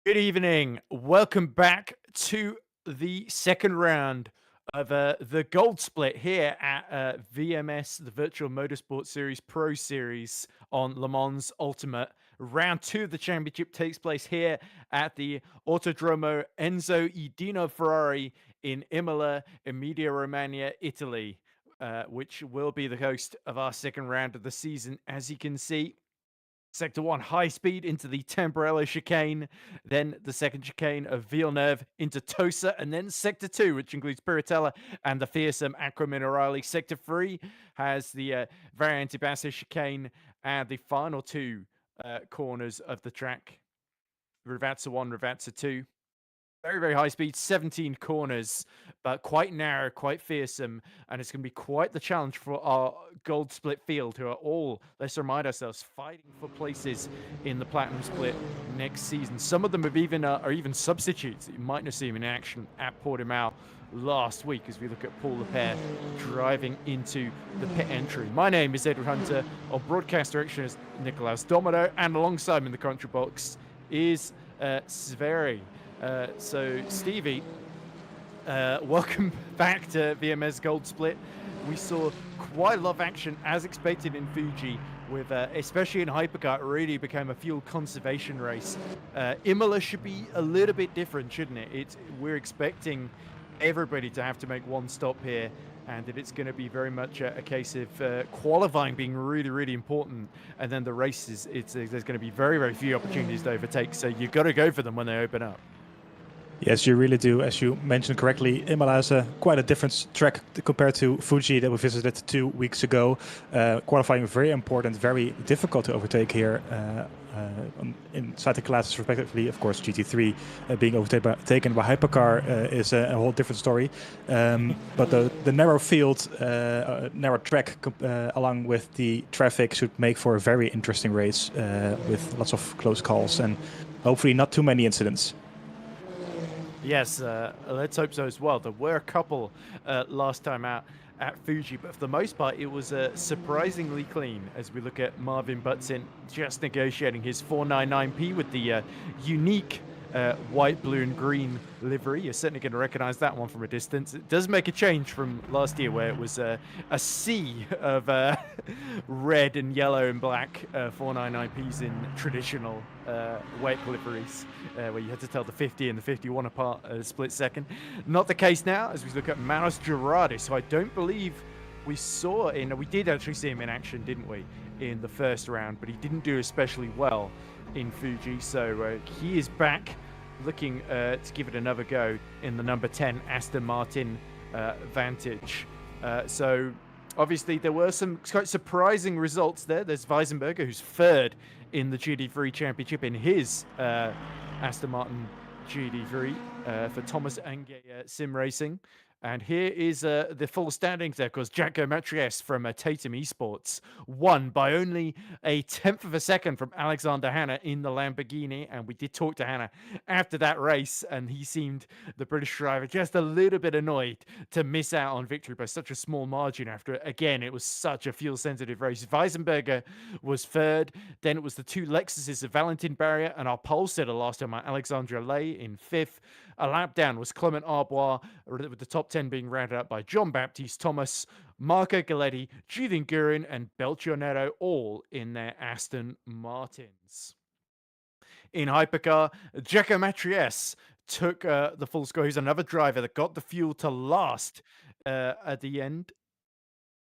Good evening. Welcome back to the second round of the gold split here at VMS, the Virtual Motorsport Series Pro Series on Le Mans Ultimate. Round two of the championship takes place here at the Autodromo Enzo Edino Ferrari in Imola, Emilia-Romagna, Italy, which will be the host of our second round of the season. As you can see, Sector 1, high speed into the Tamburello chicane, then the second chicane of Villeneuve into Tosa, and then Sector 2, which includes Piratella and the fearsome Acqua Minerale. Sector 3 has the Variante Basso chicane and the final two corners of the track, Rivazza 1, Rivazza 2. Very, very high speed, 17 corners, but quite narrow, quite fearsome, and it's going to be quite the challenge for our gold split field, who are all, let's remind ourselves, fighting for places in the platinum split next season. Some of them have even are even substitutes that you might not see them in action at Portimao last week, as we look at Paul Lepere driving into the pit entry. My name is Edward Hunter. Our broadcast direction is Nicolaus Domino, and alongside me in the commentary box is Sveri. So, Stevie, welcome back to VMS Gold Split. We saw quite a lot of action, as expected, in Fuji, with especially in Hypercar. It really became a fuel conservation race. Imola should be a little bit different, shouldn't it? We're expecting everybody to have to make one stop here, and that it's going to be very much a case of qualifying being really, really important, and then the races, there's going to be very, very few opportunities to overtake, so you've got to go for them when they open up. Yes, you really do. As you mentioned correctly, Imola is quite a different track compared to Fuji that we visited 2 weeks ago. Qualifying very important, very difficult to overtake here inside the classes respectively. Of course, GT3 being overtaken by Hypercar is a whole different story. But the narrow field, narrow track along with the traffic should make for a very interesting race with lots of close calls and hopefully not too many incidents. Yes, let's hope so as well. There were a couple last time out at Fuji, but for the most part, it was surprisingly clean as we look at Marvin Butzin just negotiating his 499P with the unique white, blue, and green livery. You're certainly going to recognize that one from a distance. It does make a change from last year, where it was a sea of red and yellow and black 499Ps in traditional white liveries, where you had to tell the 50 and the 51 apart a split second. Not the case now, as we look at Manos Gerardis, who I don't believe we saw we did actually see him in action, didn't we, in the first round, but he didn't do especially well in Fuji, so he is back looking to give it another go in the number 10 Aston Martin Vantage. So obviously there were some quite surprising results there. There's Weisenberger, who's third in the GT3 Championship in his Aston Martin GT3 for Thomas Ange Sim Racing. And here is the full standings there, because Jacko Matries from Tatum eSports won by only a tenth of a second from Alexander Hanna in the Lamborghini. And we did talk to Hanna after that race, and he seemed, the British driver, just a little bit annoyed to miss out on victory by such a small margin after, again, it was such a fuel-sensitive race. Weisenberger was third. Then it was the two Lexuses of Valentin Barrier and our pole sitter last time, Alexandra Lay, in fifth. A lap down was Clement Arbois, with the top 10 being rounded up by John Baptiste Thomas, Marco Galetti, Julian Gurin, and Belchionetto, all in their Aston Martins. In Hypercar, Jacko Matries took the full score. He's another driver that got the fuel to last at the end.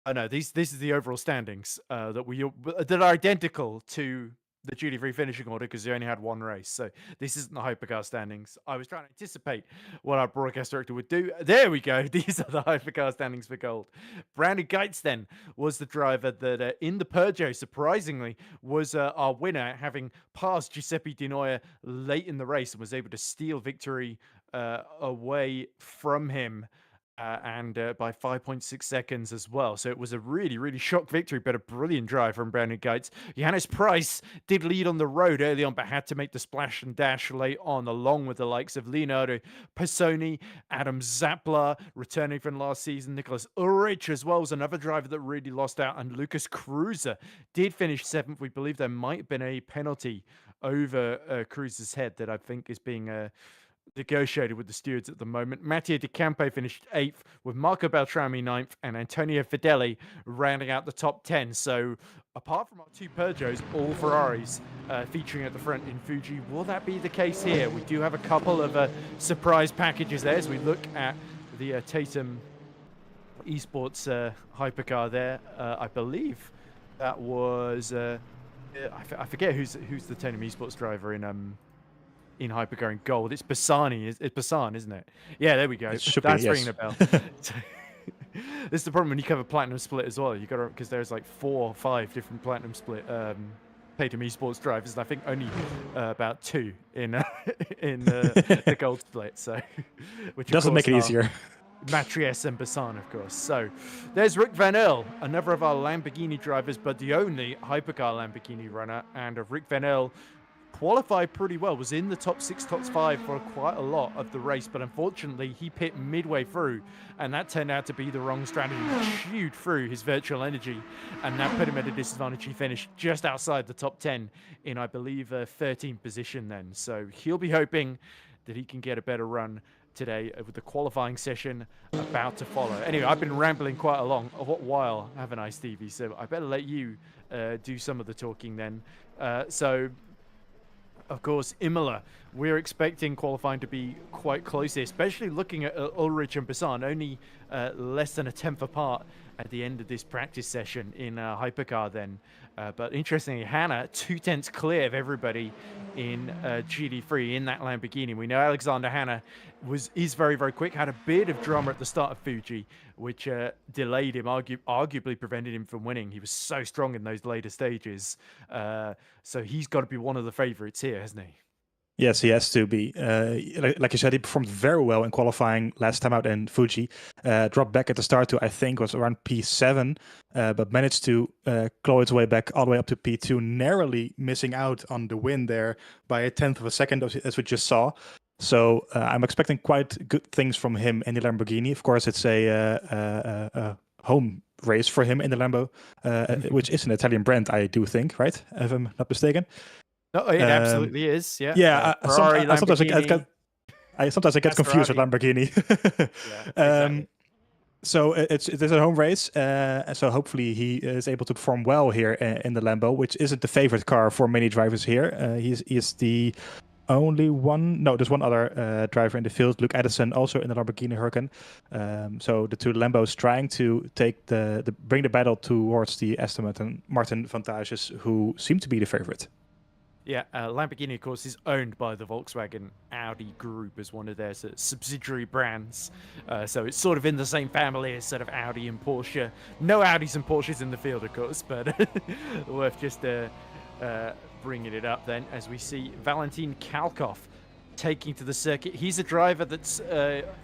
Oh no, this is the overall standings that are identical to the GT3 finishing order, because they only had one race. So this isn't the Hypercar standings. I was trying to anticipate what our broadcast director would do. There we go. These are the Hypercar standings for gold. Brandon Geitz then was the driver that in the Peugeot, surprisingly, was our winner, having passed Giuseppe Di Noia late in the race and was able to steal victory away from him. And by 5.6 seconds as well. So it was a really, really shock victory, but a brilliant drive from Brandon Geitz. Johannes Price did lead on the road early on, but had to make the splash and dash late on, along with the likes of Leonardo Pisoni, Adam Zappler, returning from last season. Nicholas Ulrich as well was another driver that really lost out, and Lucas Kreuzer did finish seventh. We believe there might have been a penalty over Cruz's head that I think is being negotiated with the stewards at the moment. Mattia Di Campo finished 8th, with Marco Beltrami 9th, and Antonio Fedeli rounding out the top 10. So apart from our 2 Peugeots, all Ferraris featuring at the front in Fuji. Will that be the case here? We do have a couple of surprise packages there as we look at the Tatum eSports hypercar there. I believe that was I forget who's the Tatum eSports driver in Hypercar in gold. It's Bassani. It's Bassan, isn't it? Yeah, there we go. That's ringing a bell. This is the problem when you cover Platinum Split as well. You got to, because there's like 4 or 5 different Platinum Split Tatum eSports drivers, and I think only about 2 in the gold split. So, which doesn't make it easier. Matries and Bassan, of course. So there's Rick Van Earl, another of our Lamborghini drivers, but the only hypercar Lamborghini runner. And Rick Van Earl qualified pretty well, was in the top 6, top 5 for quite a lot of the race, but unfortunately he pit midway through, and that turned out to be the wrong strategy. He chewed through his virtual energy, and that put him at a disadvantage. He finished just outside the top 10 in, I believe, 13th position then. So he'll be hoping that he can get a better run today with the qualifying session about to follow. Anyway, I've been rambling quite a while, haven't I, Stevie? So I better let you do some of the talking then. So, of course, Imola, we're expecting qualifying to be quite close here, especially looking at Ulrich and Bassan, only less than a 10th apart at the end of this practice session in Hypercar then. But interestingly, Hannah, 2/10 clear of everybody in GD3 in that Lamborghini. We know Alexander Hannah is very, very quick, had a bit of drama at the start of Fuji, which delayed him, arguably prevented him from winning. He was so strong in those later stages. So he's got to be one of the favorites here, hasn't he? Yes, he has to be. Like you said, he performed very well in qualifying last time out in Fuji. Dropped back at the start to, I think, was around P7, but managed to claw its way back all the way up to P2, narrowly missing out on the win there by a 10th of a second, as we just saw. So I'm expecting quite good things from him in the Lamborghini. Of course, it's a home race for him in the Lambo, which is an Italian brand, I do think, right? If I'm not mistaken. No, it absolutely is. Yeah. Yeah. Ferrari, sometimes I get confused with Lamborghini. Yeah, exactly. So it is a home race. So hopefully he is able to perform well here in the Lambo, which isn't the favorite car for many drivers here. He's the only one. No, there's one other driver in the field, Luke Addison, also in the Lamborghini Huracan. So the 2 Lambos trying to take bring the battle towards the Aston Martin Vantages, who seem to be the favorite. Yeah, Lamborghini, of course, is owned by the Volkswagen Audi group as one of their subsidiary brands. So it's sort of in the same family as sort of Audi and Porsche. No Audis and Porsches in the field, of course, but worth just bringing it up then as we see Valentin Kalkov taking to the circuit. He's a driver that's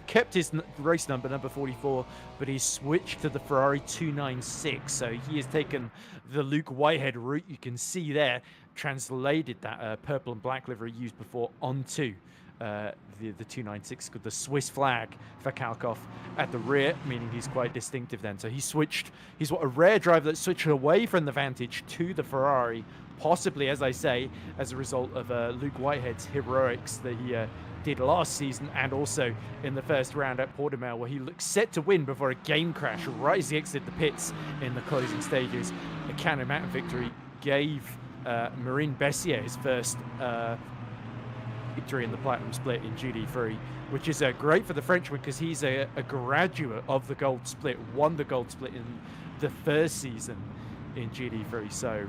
kept his race number 44, but he's switched to the Ferrari 296. So he has taken the Luke Whitehead route. You can see there, translated that purple and black livery used before onto the 296 with the Swiss flag for Kalkov at the rear, meaning he's quite distinctive then. So he switched, he's a rare driver that switched away from the Vantage to the Ferrari, possibly, as I say, as a result of Luke Whitehead's heroics that he did last season, and also in the first round at Portimao, where he looked set to win before a game crash right as he exited the pits in the closing stages. A Cannon Mountain victory gave Marine Bessier his first victory in the Platinum Split in GD3, which is great for the Frenchman because he's a graduate of the Gold Split, won the Gold Split in the first season in GD3. So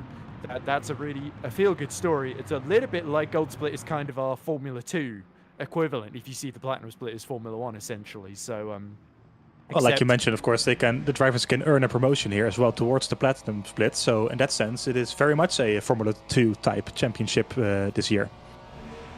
that's a feel-good story. It's a little bit like Gold Split is kind of our Formula 2 equivalent, if you see the Platinum Split as Formula 1 essentially. So well, like you mentioned, of course, the drivers can earn a promotion here as well towards the Platinum Split. So in that sense, it is very much a Formula 2 type championship this year.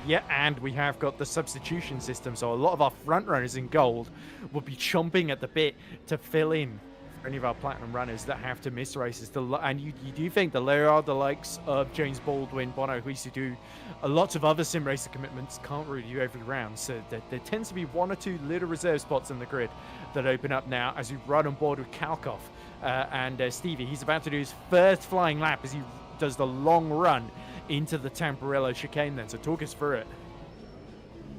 Yeah, and we have got the substitution system, so a lot of our front runners in gold will be chomping at the bit to fill in for any of our platinum runners that have to miss races. And you do think the likes of James Baldwin, Bono Huis, who do a lot of other sim racer commitments, can't really do every round. So there tends to be 1 or 2 little reserve spots in the grid that open up now as we run on board with Kalkov. And Stevie, he's about to do his first flying lap as he does the long run into the Tamburello chicane then. So talk us through it.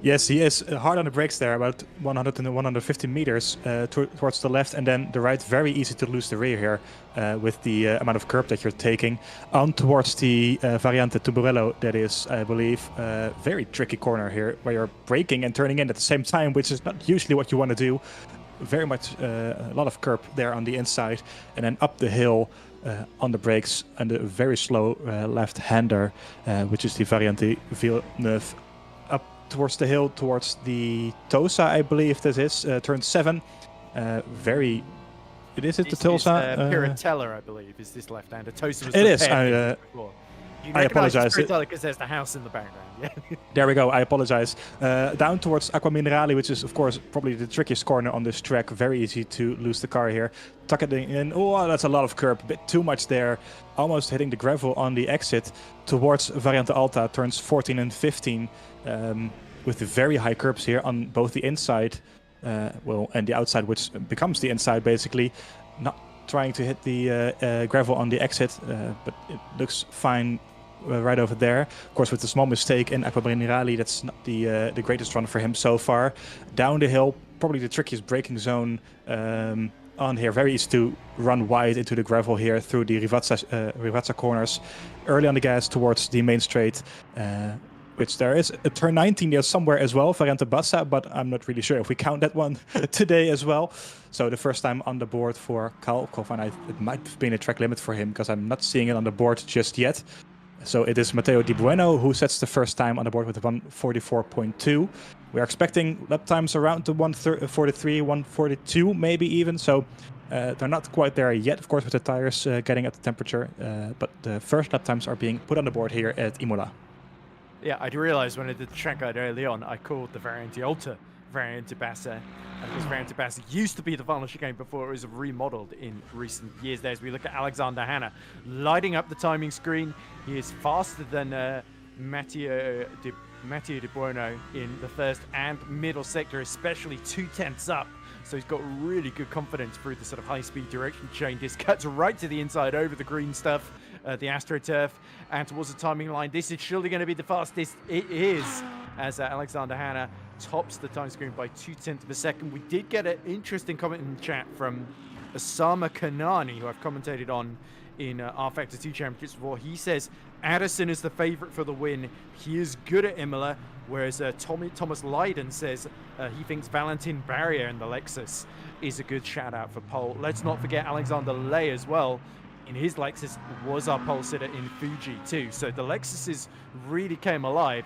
Yes, he is hard on the brakes there, about 100 and 150 meters towards the left, and then the right. Very easy to lose the rear here with the amount of curb that you're taking. On towards the Variante Tamburello, that is, I believe, a very tricky corner here, where you're braking and turning in at the same time, which is not usually what you want to do. Very much a lot of curb there on the inside, and then up the hill on the brakes, and a very slow left-hander, which is the Variante Villeneuve. Towards the hill, towards the Tosa, I believe this is, turn 7. It is it the Tosa? Piratella, I believe, is this left-hander. Tosa was it is. I apologize. Because there's the house in the background. Yeah. There we go. I apologize. Down towards Acqua Minerali, which is, of course, probably the trickiest corner on this track. Very easy to lose the car here. Tuck it in. Oh, that's a lot of curb. A bit too much there. Almost hitting the gravel on the exit towards Variante Alta, turns 14 and 15. With the very high curbs here on both the inside, and the outside, which becomes the inside basically. Not trying to hit the gravel on the exit, but it looks fine right over there. Of course, with the small mistake in Acqua Minerali, that's not the greatest run for him so far. Down the hill, probably the trickiest braking zone on here. Very easy to run wide into the gravel here through the Rivazza corners. Early on the gas towards the main straight. Which there is a turn 19 there somewhere as well, Variante Bassa, but I'm not really sure if we count that one today as well. So the first time on the board for Kalkov, and it might have been a track limit for him because I'm not seeing it on the board just yet. So it is Matteo Di Bueno who sets the first time on the board with 1:44.2. We're expecting lap times around the 1:43, 1:42 maybe even. So they're not quite there yet, of course, with the tires getting at the temperature. But the first lap times are being put on the board here at Imola. Yeah, I realized when I did the track guide early on, I called the Variante Alta Variante Bassa. And this Variante Bassa used to be the final chicane before it was remodeled in recent years. There, as we look at Alexander Hanna lighting up the timing screen. He is faster than Matteo Di Buono in the first and middle sector, especially 2/10 up. So he's got really good confidence through the sort of high-speed direction changes. Cuts right to the inside over the green stuff, the AstroTurf, and towards the timing line. This is surely going to be the fastest. It is, as Alexander Hanna tops the time screen by 0.2 of a second. We did get an interesting comment in the chat from Osama Kanani, who I've commentated on in R Factor 2 Championships before. He says Addison is the favorite for the win. He is good at Imola, whereas Thomas Leyden says he thinks Valentin Barrier in the Lexus is a good shout-out for pole. Let's not forget Alexander Ley as well. In his Lexus was our pole sitter in Fuji too. So the Lexuses really came alive.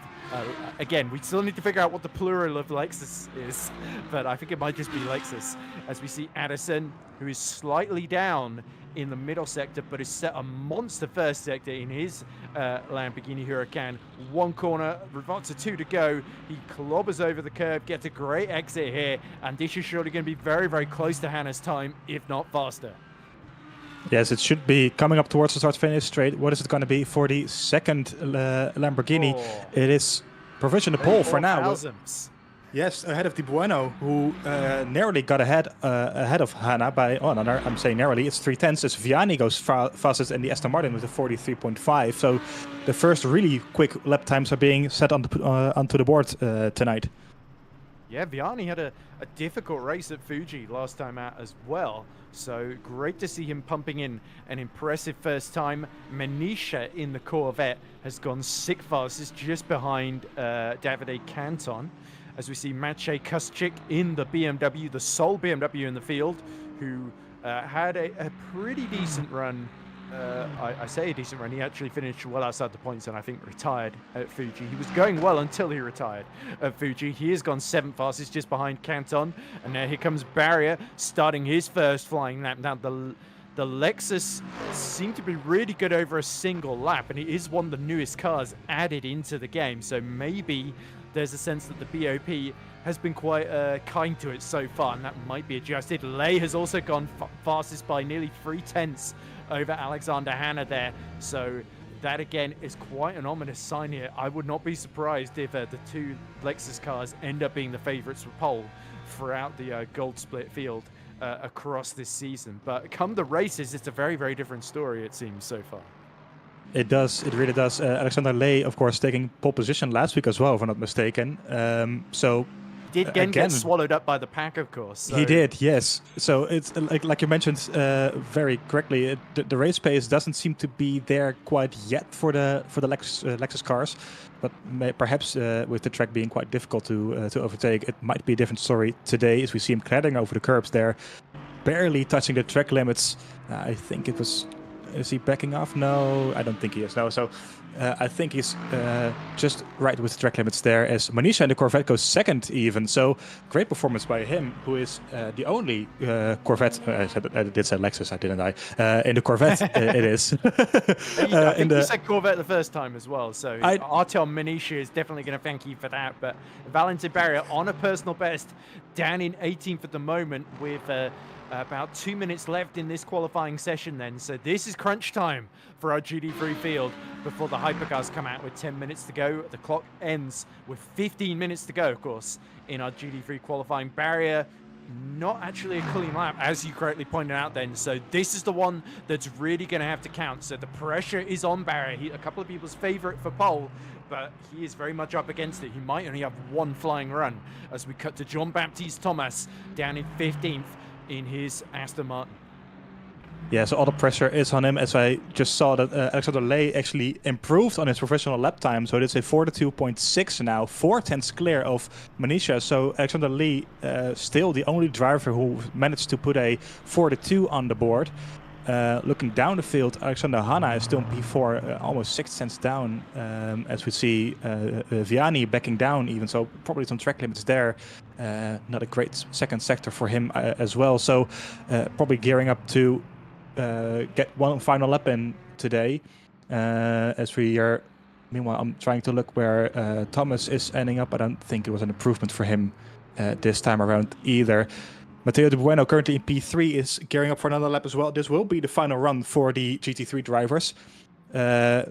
Again, we still need to figure out what the plural of Lexus is, but I think it might just be Lexus. As we see Addison, who is slightly down in the middle sector, but has set a monster first sector in his Lamborghini Huracan. One corner, Rivazza 2 to go. He clobbers over the curve, gets a great exit here, and this is surely going to be very, very close to Hanna's time, if not faster. Yes, it should be coming up towards the start-finish straight. What is it going to be for the second Lamborghini? Oh. It is provisional pole for now. Thousands. Yes, ahead of Di Bueno, who narrowly got ahead of Hanna by, I'm saying narrowly, it's 0.3. As Vianney goes fastest in the Aston Martin with a 43.5. So the first really quick lap times are being set onto the board tonight. Yeah, Vianney had a difficult race at Fuji last time out as well. So great to see him pumping in an impressive first time. Manisha in the Corvette has gone 6th fastest, just behind Davide Canton. As we see Maciej Kuschik in the BMW, the sole BMW in the field, who had a pretty decent run. I say a decent run. He actually finished well outside the points and I think retired at Fuji. He was going well until he retired at Fuji. He has gone 7th fastest, just behind Canton. And now here comes Barrier starting his first flying lap. Now the Lexus seemed to be really good over a single lap, and it is one of the newest cars added into the game. So maybe there's a sense that the BOP has been quite kind to it so far, and that might be adjusted. Ley has also gone fastest by nearly 0.3 over Alexander Hanna there. So that again is quite an ominous sign here. I would not be surprised if the two Lexus cars end up being the favorites for pole throughout the gold split field across this season. But come the races, it's a very, very different story, it seems, so far. It does. It really does. Alexander Ley, of course, taking pole position last week as well, if I'm not mistaken. So Did again get swallowed up by the pack, of course. So. He did, yes. So it's like you mentioned very correctly. The race pace doesn't seem to be there quite yet for the Lexus cars, but perhaps with the track being quite difficult to overtake, it might be a different story today as we see him clattering over the curbs there, barely touching the track limits. I think it was. Is he backing off? No, I don't think he is. No, so I think he's just right with the track limits there as Manisha in the Corvette goes second even. So great performance by him, who is the only Corvette. I did say Lexus, didn't I? In the Corvette, it is. I think you said Corvette the first time as well. So Artem Manisha is definitely going to thank you for that. But Valentin Barrier on a personal best, down in 18th at the moment with about 2 minutes left in this qualifying session then. So this is crunch time for our GT3 field before the hypercars come out with 10 minutes to go. The clock ends with 15 minutes to go, of course, in our GT3 qualifying. Barrier, not actually a clean lap, as you correctly pointed out then. So this is the one that's really going to have to count. So the pressure is on Barrier. A couple of people's favorite for pole, but he is very much up against it. He might only have one flying run as we cut to Jean-Baptiste Thomas down in 15th. In his Aston Martin. Yeah, so all the pressure is on him, as I just saw that Alexander Ley actually improved on his professional lap time. So it's a 42.6 now, 4/10 clear of Manisha. So Alexander Ley still the only driver who managed to put a 42 on the board. Looking down the field, Alexander Hanna is still in P4, almost 6 cents down, as we see Vianney backing down even, so probably some track limits there. Not a great second sector for him as well, so probably gearing up to get one final lap in today, as we are. Meanwhile, I'm trying to look where Thomas is ending up. I don't think it was an improvement for him this time around either. Matteo De Bueno, currently in P3, is gearing up for another lap as well. This will be the final run for the GT3 drivers.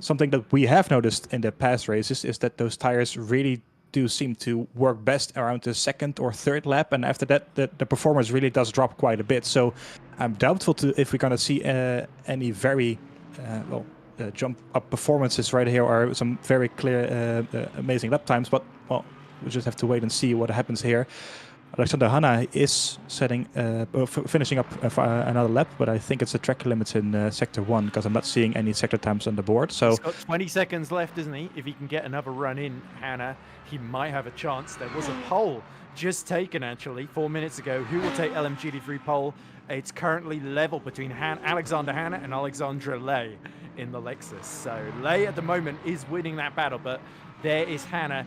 Something that we have noticed in the past races is that those tires really do seem to work best around the second or third lap, and after that, the performance really does drop quite a bit. So I'm doubtful if we're going to see any very jump up performances right here, or some very clear, amazing lap times. But well, we just have to wait and see what happens here. Alexander Hanna is finishing up another lap, but I think it's the track limits in Sector 1, because I'm not seeing any sector times on the board. So he's got 20 seconds left, isn't he? If he can get another run in, Hanna, he might have a chance. There was a poll just taken, actually, 4 minutes ago. Who will take LMGT3 pole? It's currently level between Alexander Hanna and Alexandra Ley in the Lexus. So Ley at the moment is winning that battle, but there is Hanna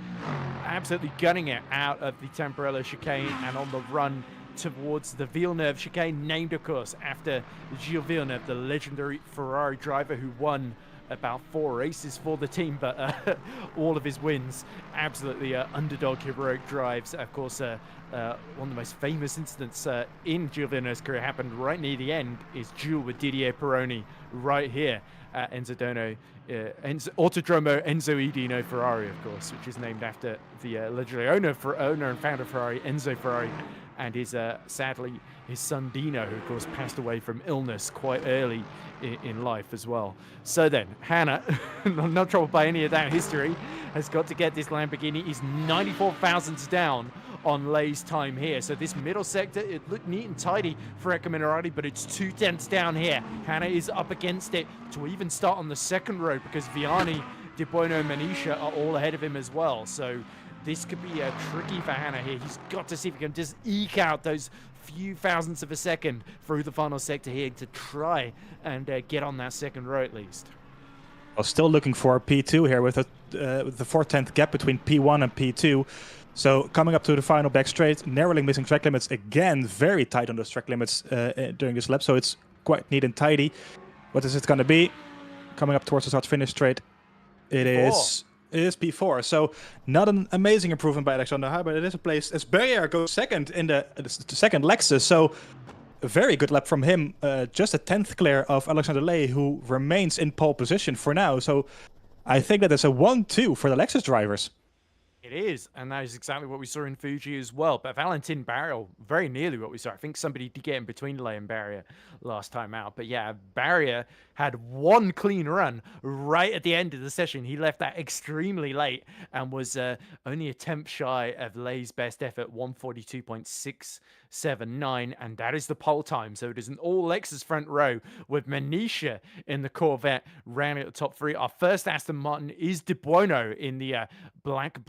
absolutely gunning it out of the Temporello chicane and on the run towards the Villeneuve chicane, named, of course, after Gilles Villeneuve, the legendary Ferrari driver who won about 4 races for the team, but all of his wins absolutely underdog heroic drives. Of course, one of the most famous incidents in Gilles Villeneuve's career happened right near the end, is duel with Didier Pironi right here at Autodromo Enzo Edino Ferrari, of course, which is named after the legendary owner and founder of Ferrari, Enzo Ferrari, and his sadly his son Dino, who of course passed away from illness quite early in life as well. So then Hanna, not troubled by any of that history, has got to get this Lamborghini. He's 94 thousandths down on Ley's time here. So this middle sector, it looked neat and tidy for Ecco Minerati, but it's 2 tenths down here. Hanna is up against it to even start on the second row, because Vianney, De Bueno, and Manisha are all ahead of him as well. So this could be tricky for Hanna here. He's got to see if he can just eke out those few thousandths of a second through the final sector here to try and get on that second row at least. I was still looking for P2 here with the 4/10 gap between P1 and P2. So coming up to the final back straight, narrowly missing track limits again, very tight on those track limits during this lap. So it's quite neat and tidy. What is it going to be? Coming up towards the start-finish straight, it is P4. So not an amazing improvement by Alexander Hanna, but it is a place as Barrier goes second in the second Lexus. So a very good lap from him, just a 10th clear of Alexander Ley, who remains in pole position for now. So I think that is a 1-2 for the Lexus drivers. It It is, and that is exactly what we saw in Fuji as well. But Valentin Barrier, very nearly what we saw. I think somebody did get in between Lay and Barrier last time out. But yeah, Barrier had one clean run right at the end of the session. He left that extremely late and was only a tenth shy of Lay's best effort, 142.679, and that is the pole time. So it is an all Lexus front row with Manisha in the Corvette rounding at the top three. Our first Aston Martin is De Buono in the black,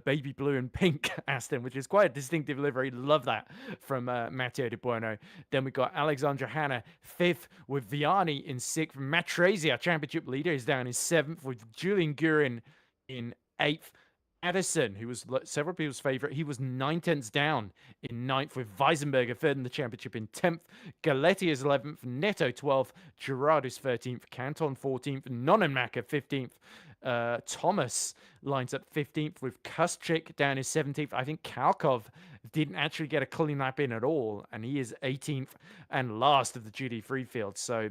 baby blue and pink Aston, which is quite a distinctive livery. Love that from Matteo De Buono. Then we got Alexandra Hanna fifth with Vianney in sixth. Matrese, our championship leader, is down in seventh with Julian Gurin in eighth. Addison, who was several people's favorite, he was 9/10 down in ninth, with Weisenberger third in the championship in 10th. Galetti is 11th, Neto 12th, Gerard is 13th, Canton 14th, Nonenmacher 15th. Thomas lines up 15th with Kuschik down in 17th. I think Kalkov didn't actually get a clean lap in at all, and he is 18th and last of the GD3 field. So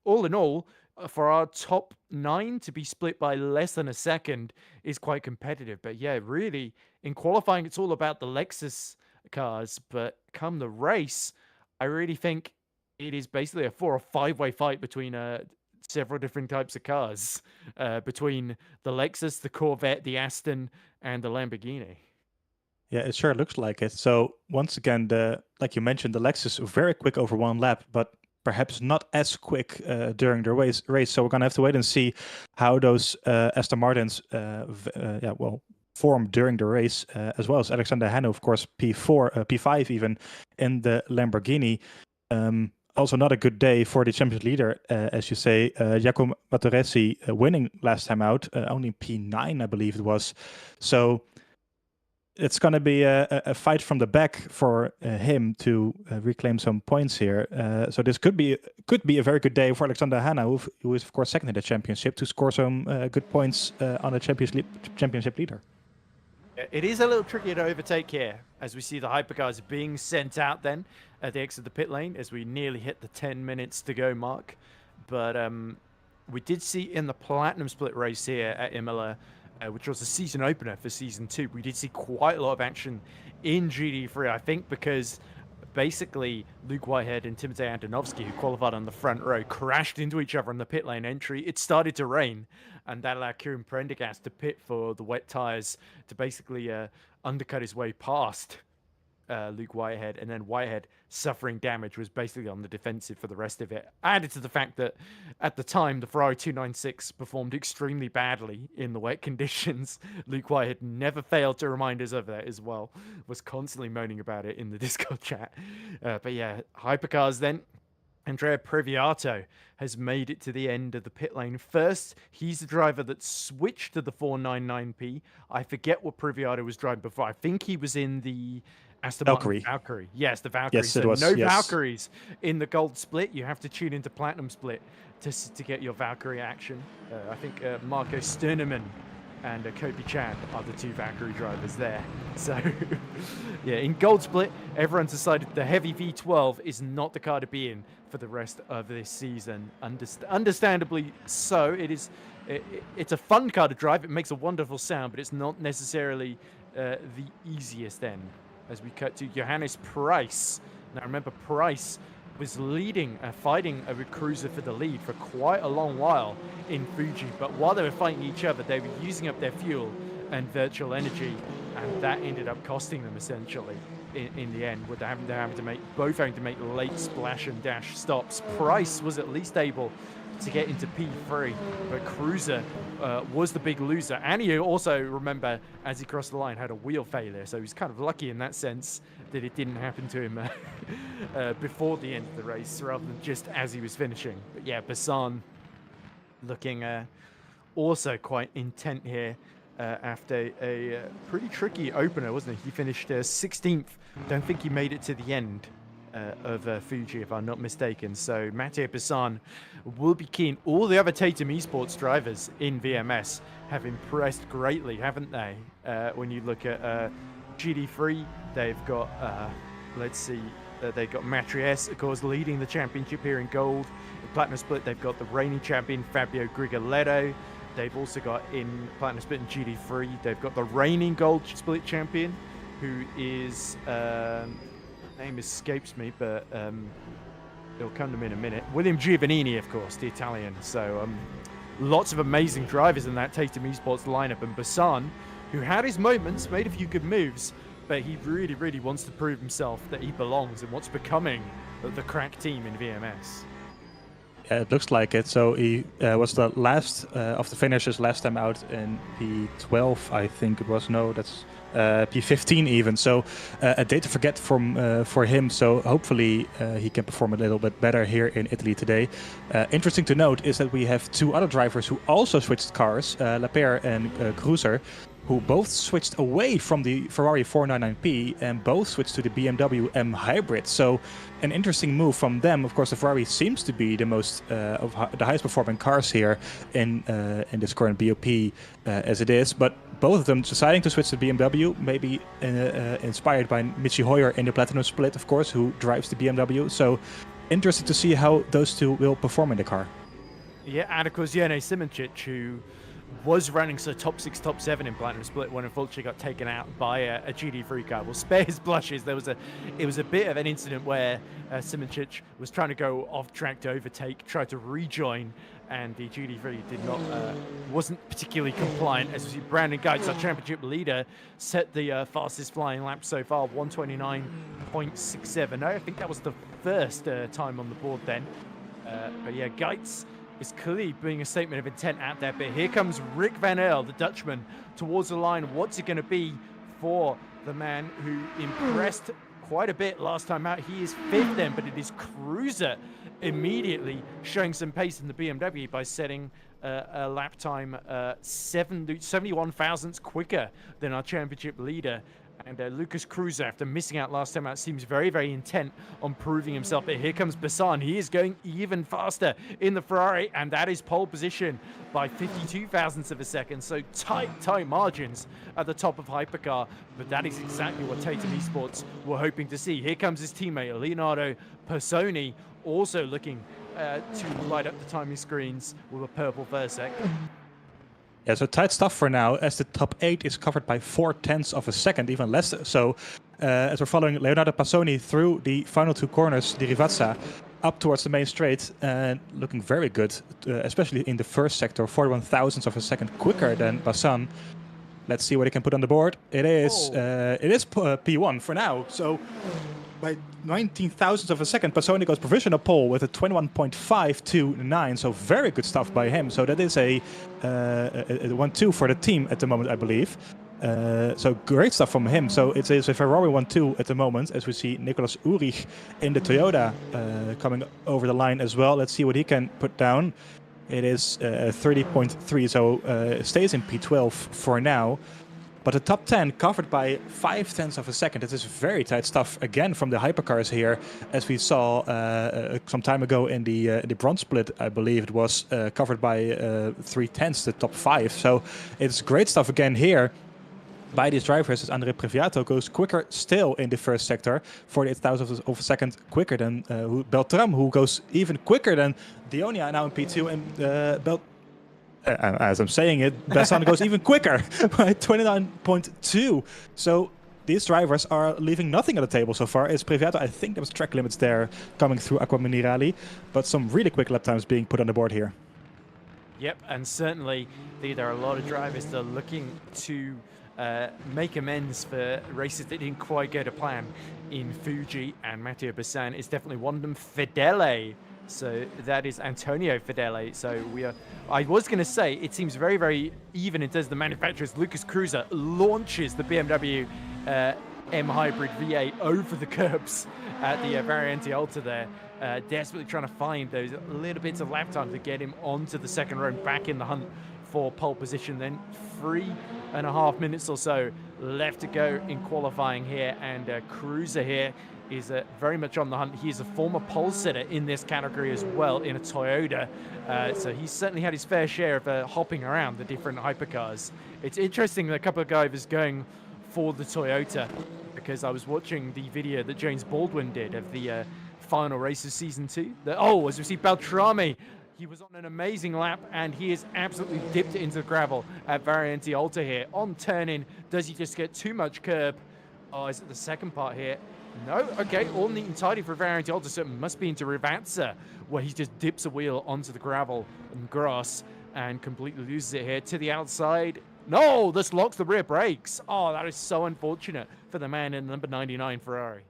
all in all, for our top 9 to be split by less than a second is quite competitive. But yeah, really, in qualifying, it's all about the Lexus cars. But come the race, I really think it is basically a 4 or 5-way fight between several different types of cars, between the Lexus, the Corvette, the Aston, and the Lamborghini. Yeah, it sure looks like it. So once again, like you mentioned, the Lexus very quick over one lap, but perhaps not as quick during the race. So we're gonna have to wait and see how those Aston Martins, form during the race, as well as Alexander Hanno, of course, P4, P5 even in the Lamborghini. Also, not a good day for the championship leader, as you say, Giacomo Matoresi, winning last time out, only P9, I believe it was. So it's going to be a fight from the back for him to reclaim some points here. So this could be a very good day for Alexander Hanna, who is of course second in the championship, to score some good points on a championship leader. It is a little tricky to overtake here, as we see the hypercars being sent out then at the exit of the pit lane as we nearly hit the 10 minutes to go mark. But we did see in the Platinum Split race here at Imola, which was the season opener for Season 2, we did see quite a lot of action in GD3, I think because basically Luke Whitehead and Timotei Antonovsky, who qualified on the front row, crashed into each other on the pit lane entry. It started to rain, and that allowed Kieran Prendergast to pit for the wet tyres to basically undercut his way past Luke Whitehead, and then Whitehead suffering damage was basically on the defensive for the rest of it. Added to the fact that at the time the Ferrari 296 performed extremely badly in the wet conditions. Luke Whitehead never failed to remind us of that as well, was constantly moaning about it in the Discord chat. But yeah, hypercars then. Andrea Previato has made it to the end of the pit lane first. He's the driver that switched to the 499P. I forget what Previato was driving before. I think he was in the Aston Martin Valkyrie. Yes, the Valkyrie. Yes, it was. No Valkyries in the gold split. You have to tune into platinum split to get your Valkyrie action. I think Marco Sterneman and Kobe Chan are the two Valkyrie drivers there. So, yeah, in gold split, everyone's decided the heavy V12 is not the car to be in for the rest of this season. Understandably so. It's a fun car to drive. It makes a wonderful sound, but it's not necessarily the easiest end. As we cut to Johannes Price. Now remember, Price was leading, fighting a cruiser for the lead for quite a long while in Fuji, but while they were fighting each other, they were using up their fuel and virtual energy, and that ended up costing them essentially in the end, with having to make late splash and dash stops. Price was at least able to get into P3, but Cruiser was the big loser. And he also, remember, as he crossed the line, had a wheel failure, so he's kind of lucky in that sense that it didn't happen to him before the end of the race, rather than just as he was finishing. But yeah, Bassan looking also quite intent here after a pretty tricky opener, wasn't he? He finished 16th. Don't think he made it to the end of Fuji, if I'm not mistaken. So Matej Bassan will be keen. All the other Tatum eSports drivers in VMS have impressed greatly, haven't they? When you look at GD3, they've got, they've got Matriès, of course, leading the championship here in gold. In Platinum Split, they've got the reigning champion, Fabio Grigoletto. They've also got in Platinum Split and GD3, they've got the reigning Gold Split champion, who is, name escapes me, but it'll come to me in a minute. William Giovannini, of course, the Italian. So lots of amazing drivers in that Tatum eSports lineup. And Basan, who had his moments, made a few good moves, but he really, really wants to prove himself that he belongs and what's becoming the crack team in VMS. Yeah, it looks like it. So he was the last of the finishers last time out in P12, I think it was. No, that's P15 even. So a day to forget for him. So hopefully he can perform a little bit better here in Italy today. Interesting to note is that we have two other drivers who also switched cars, Lapierre and Cruiser, who both switched away from the Ferrari 499P and both switched to the BMW M Hybrid. So an interesting move from them. Of course, the Ferrari seems to be the most the highest performing cars here in this current BOP as it is. But both of them deciding to switch to BMW, maybe inspired by Michi Hoyer in the Platinum Split, of course, who drives the BMW. So interesting to see how those two will perform in the car. Yeah, and of course, Jene Simoncic, who was running top 6, top 7 in Platinum Split when unfortunately got taken out by a GD3 car. We'll spare his blushes. It was a bit of an incident where Simoncic was trying to go off track to overtake, tried to rejoin, and the GD3 wasn't particularly compliant. As we see, Brandon Geitz, our championship leader, set the fastest flying lap so far, 129.67. I think that was the first time on the board then. But yeah, Geitz is clearly being a statement of intent out there. But here comes Rick Van Earl, the Dutchman, towards the line. What's it going to be for the man who impressed quite a bit last time out? He is 5th then, but it is Cruiser immediately showing some pace in the BMW by setting a lap time 71 thousandths quicker than our championship leader. And Lucas Cruiser, after missing out last time out, seems very, very intent on proving himself. But here comes Basan. He is going even faster in the Ferrari, and that is pole position by 52 thousandths of a second. So tight margins at the top of Hypercar. But that is exactly what Tatum eSports were hoping to see. Here comes his teammate, Leonardo Personi, also looking to light up the timing screens with a purple Versec. Yeah, so tight stuff for now, as the top 8 is covered by 0.4 of a second, even less so. As we're following Leonardo Passoni through the final 2 corners, the Rivazza, up towards the main straight, and looking very good, especially in the first sector, 41 thousandths of a second quicker than Basan. Let's see what he can put on the board. It is P1 for now, so by 19 thousandths of a second, Passoni goes provisional pole with a 21.529, so very good stuff by him. So that is a 1-2 for the team at the moment, I believe. So great stuff from him. So it is a Ferrari 1-2 at the moment, as we see Nicolas Ulrich in the Toyota coming over the line as well. Let's see what he can put down. It is 30.3, so it stays in P12 for now. But the top 10 covered by 0.5 of a second. It is very tight stuff again from the hypercars here, as we saw some time ago in the bronze split. I believe it was covered by 0.3, the top 5. So it's great stuff again here by these drivers. As Andre Previato goes quicker still in the first sector, 48 thousandths of a second quicker than Beltram, who goes even quicker than Dionia now in P2, and as I'm saying it, Basan goes even quicker by 29.2. So these drivers are leaving nothing on the table so far. It's Previato, I think there was track limits there coming through Acqua Minerali, but some really quick lap times being put on the board here. Yep, and certainly there are a lot of drivers that are looking to make amends for races that didn't quite go to plan in Fuji, and Matteo Basan is definitely one of them. Fedele. So that is Antonio Fedele. So I was going to say, it seems very, very even in terms of the manufacturers. Lucas Cruiser launches the BMW M Hybrid V8 over the curbs at the Variante Alta there, desperately trying to find those little bits of lap time to get him onto the second row, back in the hunt for pole position. Then 3.5 minutes or so left to go in qualifying here, and Cruiser here is very much on the hunt. He is a former pole sitter in this category as well in a Toyota, so he's certainly had his fair share of hopping around the different hypercars. It's interesting that a couple of guys going for the Toyota, because I was watching the video that James Baldwin did of the final race of season 2. As we see Beltrami He was on an amazing lap, and he has absolutely dipped it into the gravel at Variante Alta here. On turn-in, does he just get too much curb? Oh, is it the second part here? No? Okay, all neat and tidy for Variante Alta, so it must be into Rivazza, where he just dips a wheel onto the gravel and grass and completely loses it here. To the outside. No, this locks the rear brakes. Oh, that is so unfortunate for the man in the number 99 Ferrari.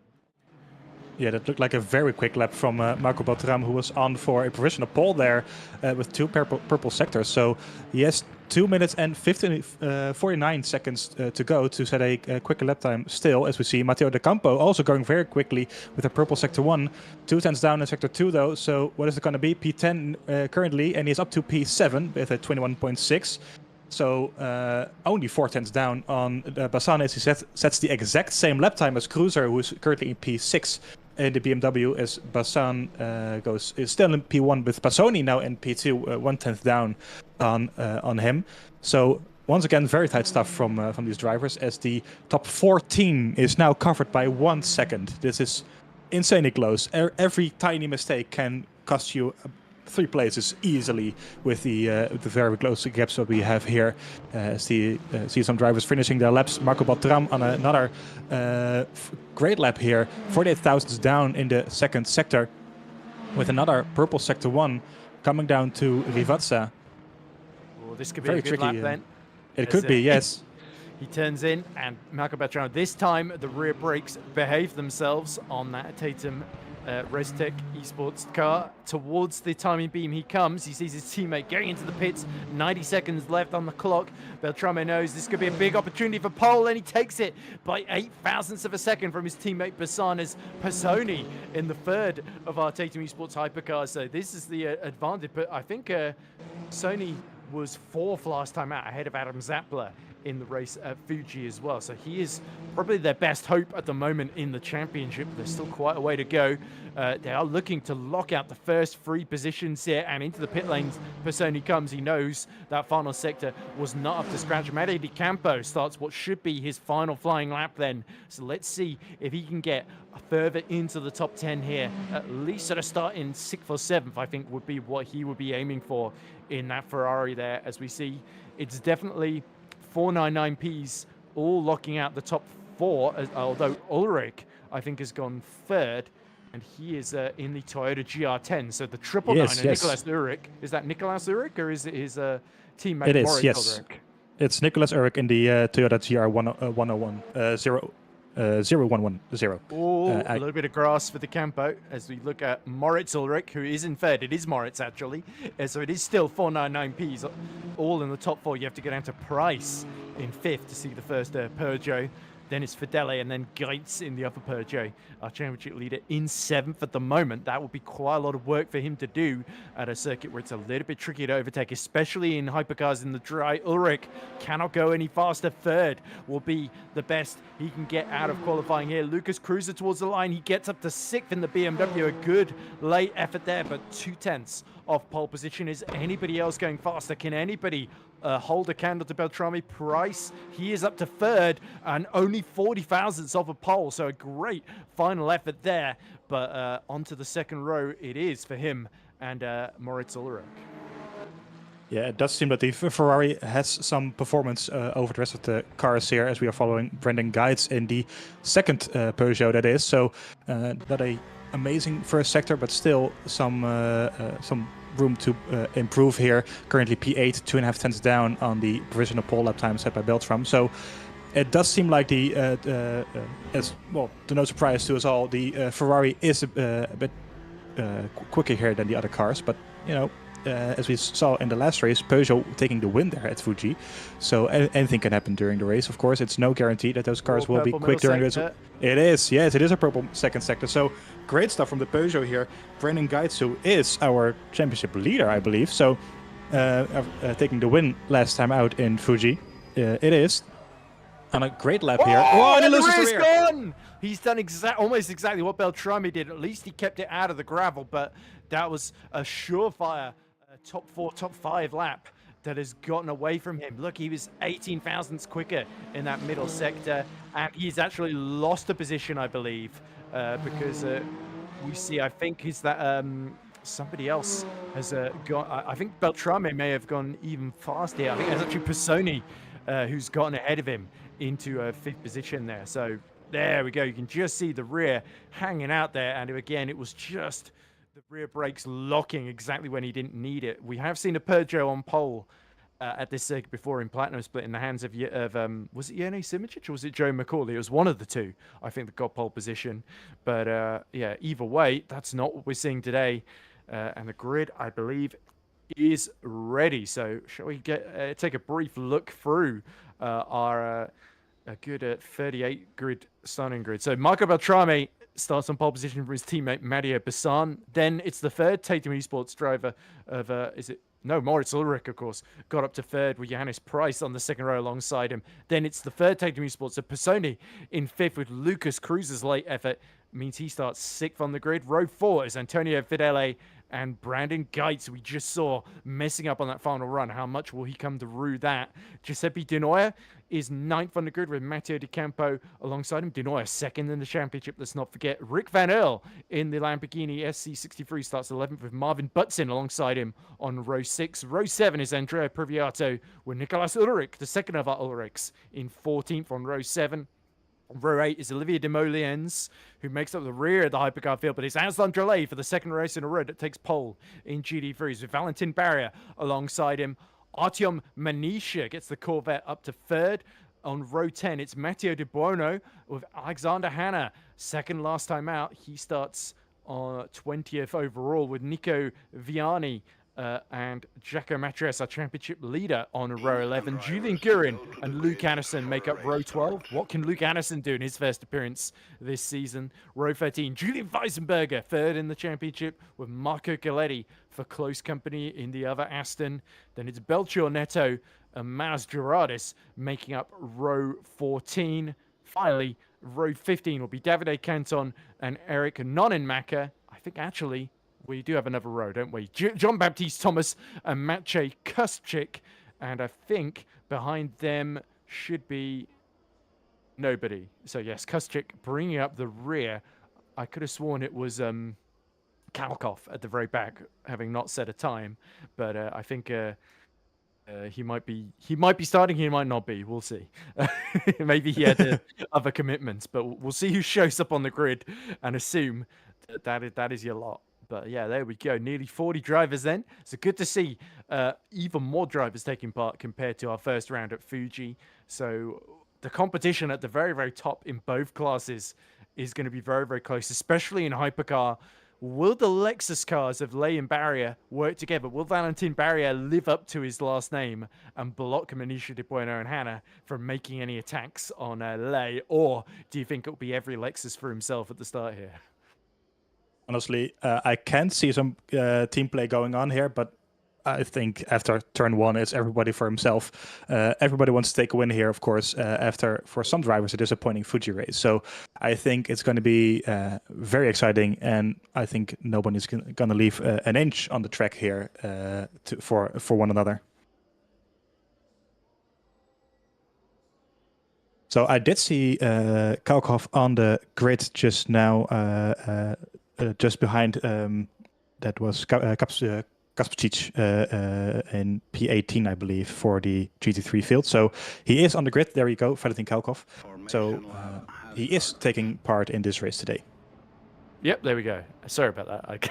Yeah, that looked like a very quick lap from Marco Beltram, who was on for a provisional pole there with 2 purple sectors. So he has 2 minutes and 49 seconds to go to set a quicker lap time still, as we see Matteo De Campo also going very quickly with a purple sector 1. 2 tenths down in sector 2 though, so what is it going to be? P10 currently, and he's up to P7 with a 21.6. So only 4 tenths down on Bassan as he sets the exact same lap time as Cruiser, who is currently in P6 in the BMW, as Bassan is still in P1 with Passoni now in P2, 1 tenth down on him. So once again, very tight stuff from these drivers, as the top 14 is now covered by 1 second. This is insanely close. Every tiny mistake can cost you 3 places easily with the very close gaps that we have here. See some drivers finishing their laps. Marco Beltram on another great lap here, 48 thousandths down in the second sector, with another purple sector 1 coming down to Rivazza. Well, this could be very a good tricky, lap then. It could be, yes. He turns in, and Marco Beltram, this time the rear brakes behave themselves on that Tatum Restec eSports car. Towards the timing beam he comes. He sees his teammate going into the pits. 90 seconds left on the clock. Beltrame knows this could be a big opportunity for pole, and he takes it by 8 thousandths of a second from his teammate Bassana's Passoni in the third of our Tatum eSports Hypercar. So this is the advantage. But I think Sony was 4th last time out, ahead of Adam Zappler in the race at Fuji as well. So he is probably their best hope at the moment in the championship. There's still quite a way to go. They are looking to lock out the first 3 positions here, and into the pit lanes Passoni comes. He knows that final sector was not up to scratch. Matteo Di Campo starts what should be his final flying lap then. So let's see if he can get further into the top 10 here. At least at a start in 6th or 7th, I think, would be what he would be aiming for in that Ferrari there. As we see, it's definitely 499Ps all locking out the top 4, although Ulrich, I think, has gone 3rd, and he is in the Toyota GR10. So the 999 yes. Nicolas Ulrich. Is that Nicolas Ulrich, or is it his teammate Moritz yes. Ulrich? It's Nicolas Ulrich in the Toyota GR110. 0110. Oh, a little bit of grass for the Campo as we look at Moritz Ulrich, who is in 3rd. It is Moritz, actually. So it is still 499Ps, all in the top 4. You have to go down to Price in 5th to see the first Peugeot. Then it's Fidele, and then Gates in the upper Peugeot, our championship leader, in 7th at the moment. That would be quite a lot of work for him to do at a circuit where it's a little bit tricky to overtake, especially in hypercars in the dry. Ulrich cannot go any faster. 3rd will be the best he can get out of qualifying here. Lucas Cruiser towards the line. He gets up to 6th in the BMW. A good late effort there, but 2 tenths off pole position. Is anybody else going faster? Can anybody hold a candle to Beltrame? Price, he is up to 3rd and only 40 thousandths off a pole, so a great final effort there. But onto the second row it is for him and Moritz Ulrich. Yeah, it does seem that the Ferrari has some performance over the rest of the cars here, as we are following Brendan Guides in the second Peugeot, that is. So not a amazing first sector, but still some room to improve here. Currently P8, 2.5 tenths down on the provisional pole lap time set by Beltram. So it does seem like as well, to no surprise to us all, the Ferrari is a bit quicker here than the other cars. But you know, as we saw in the last race, Peugeot taking the win there at Fuji. So anything can happen during the race. Of course, it's no guarantee that those cars will be quick during the race. It is, yes, it is a purple second sector. So great stuff from the Peugeot here. Brendan Gaitsu is our championship leader, I believe. So taking the win last time out in Fuji. It is. On a great lap here. Oh, and he loses the rear. Gone! He's done almost exactly what Beltrame did. At least he kept it out of the gravel, but that was a surefire top 4, top 5 lap that has gotten away from him. Look, he was 18 thousandths quicker in that middle sector, and he's actually lost a position, I believe, because we see, I think, is that somebody else has gone. I think Beltrame may have gone even faster here. I think it's actually Pisoni who's gotten ahead of him into 5th position there. So there we go. You can just see the rear hanging out there. And again, it was just the rear brakes locking exactly when he didn't need it. We have seen a Peugeot on pole at this circuit before in Platinum Split in the hands of was it Jene Simic or was it Joe McCauley? It was one of the two, I think, that got pole position. But yeah, either way, that's not what we're seeing today. And the grid, I believe, is ready. So shall we take a brief look through our a good 38 grid starting grid. So Marco Beltrame starts on pole position for his teammate Mario Bassan. Then it's the third Tatum eSports driver of Moritz Ulrich, of course, got up to third with Johannes Price on the second row alongside him. Then it's the third Tatum eSports of Pisoni in 5th with Lucas Cruz's late effort. Means he starts 6th on the grid. Row 4 is Antonio Fidele and Brandon Geitz, we just saw messing up on that final run. How much will he come to rue that? Giuseppe Di Noia is 9th on the grid with Matteo Di Campo alongside him. Di Noia 2nd in the championship, let's not forget. Rick Van Earl in the Lamborghini SC63 starts 11th with Marvin Butson alongside him on row 6. Row 7 is Andrea Priviato with Nicolas Ulrich, the second of our Ulrichs, in 14th on row 7. Row 8 is Olivier Demoliens, who makes up the rear of the Hypercar field, but it's Aslan Drelay for the second race in a row that takes pole in GD3s with Valentin Barrier alongside him. Artyom Manisha gets the Corvette up to 3rd. On row 10, it's Matteo De Buono with Alexander Hanna, second last time out. He starts on 20th overall with Nico Viani and Jaco Matres, our championship leader, on row 11. Julian Gurin and Luke Anderson make up row 12. What can Luke Anderson do in his first appearance this season? Row 13, Julian Weisenberger, 3rd in the championship, with Marco Galetti for close company in the other Aston. Then it's Belchior Neto and Maz Gerardis making up row 14. Finally, row 15 will be Davide Canton and Eric Nonenmacher. I think actually we do have another row, don't we? John Baptiste Thomas and Maciej Kuszczyk. And I think behind them should be nobody. So yes, Kuszczyk bringing up the rear. I could have sworn it was Kalkov at the very back, having not set a time. But I think he might be starting, he might not be. We'll see. Maybe he had other commitments, but we'll see who shows up on the grid and assume that is your lot. But yeah, there we go. Nearly 40 drivers then. So good to see even more drivers taking part compared to our first round at Fuji. So the competition at the very, very top in both classes is going to be very, very close, especially in Hypercar. Will the Lexus cars of Lay and Barrier work together? Will Valentin Barrier live up to his last name and block Manisha De Bueno and Hannah from making any attacks on Lay? Or do you think it'll be every Lexus for himself at the start here? Honestly, I can see some team play going on here, but I think after turn 1, it's everybody for himself. Everybody wants to take a win here, of course, after, for some drivers, a disappointing Fuji race. So I think it's going to be very exciting, and I think nobody's going to leave an inch on the track here for one another. So I did see Kalkov on the grid just now, just behind, that was Kaspicic in P18, I believe, for the GT3 field. So he is on the grid. There you go, Valentin Kalkov. So he is taking part in this race today. Yep, there we go. Sorry about that.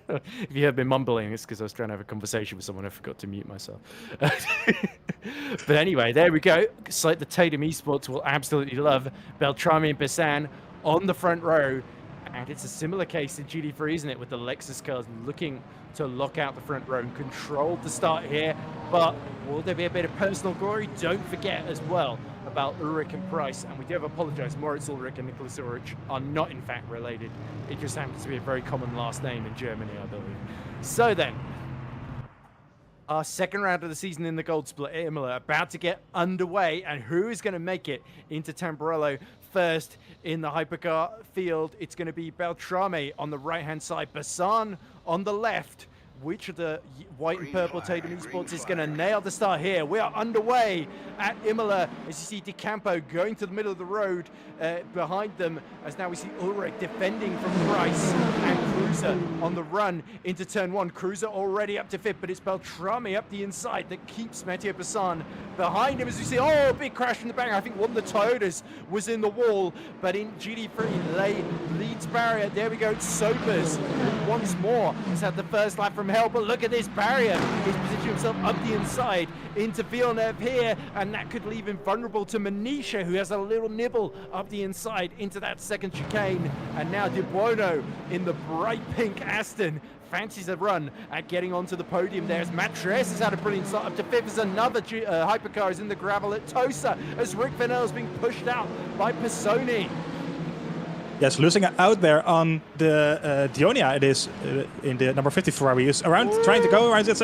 If you have been mumbling, it's because I was trying to have a conversation with someone. I forgot to mute myself. But anyway, there we go. It's like the Tatum eSports will absolutely love. Beltrame and Bessan on the front row. And it's a similar case in GD3, isn't it, with the Lexus cars looking to lock out the front row and control the start here. But will there be a bit of personal glory? Don't forget as well about Ulrich and Price. And we do have to apologize. Moritz Ulrich and Nicholas Ulrich are not, in fact, related. It just happens to be a very common last name in Germany, I believe. So then, our second round of the season in the Gold Split at Imola about to get underway, and who is going to make it into Tamburello first in the Hypercar field? It's going to be Beltrame on the right-hand side, Bassan on the left, which of the white and purple Tatum eSports is going to nail the start here. We are underway at Imola as you see De Campo going to the middle of the road behind them, as now we see Ulrich defending from Price and Cruiser on the run into turn one. Cruiser already up to fifth, but it's Beltrami up the inside that keeps Matteo Bassan behind him as you see, oh, big crash in the back. I think one of the Toyotas was in the wall, but in GD3, Lay leads barrier. There we go, it's Sobers once more has had the first lap from hell, but look at this barrier. He's positioned himself up the inside into Villeneuve here, and that could leave him vulnerable to Manisha, who has a little nibble up the inside into that second chicane. And now De Buono in the bright pink Aston fancies a run at getting onto the podium there as Matres has had a brilliant start up to fifth as another Hypercar is in the gravel at Tosa as Rick Vanel is being pushed out by Pisoni. Yes, losing out there on the Dionia, it is in the number 50 Ferrari is around. Ooh. Trying to go around. It's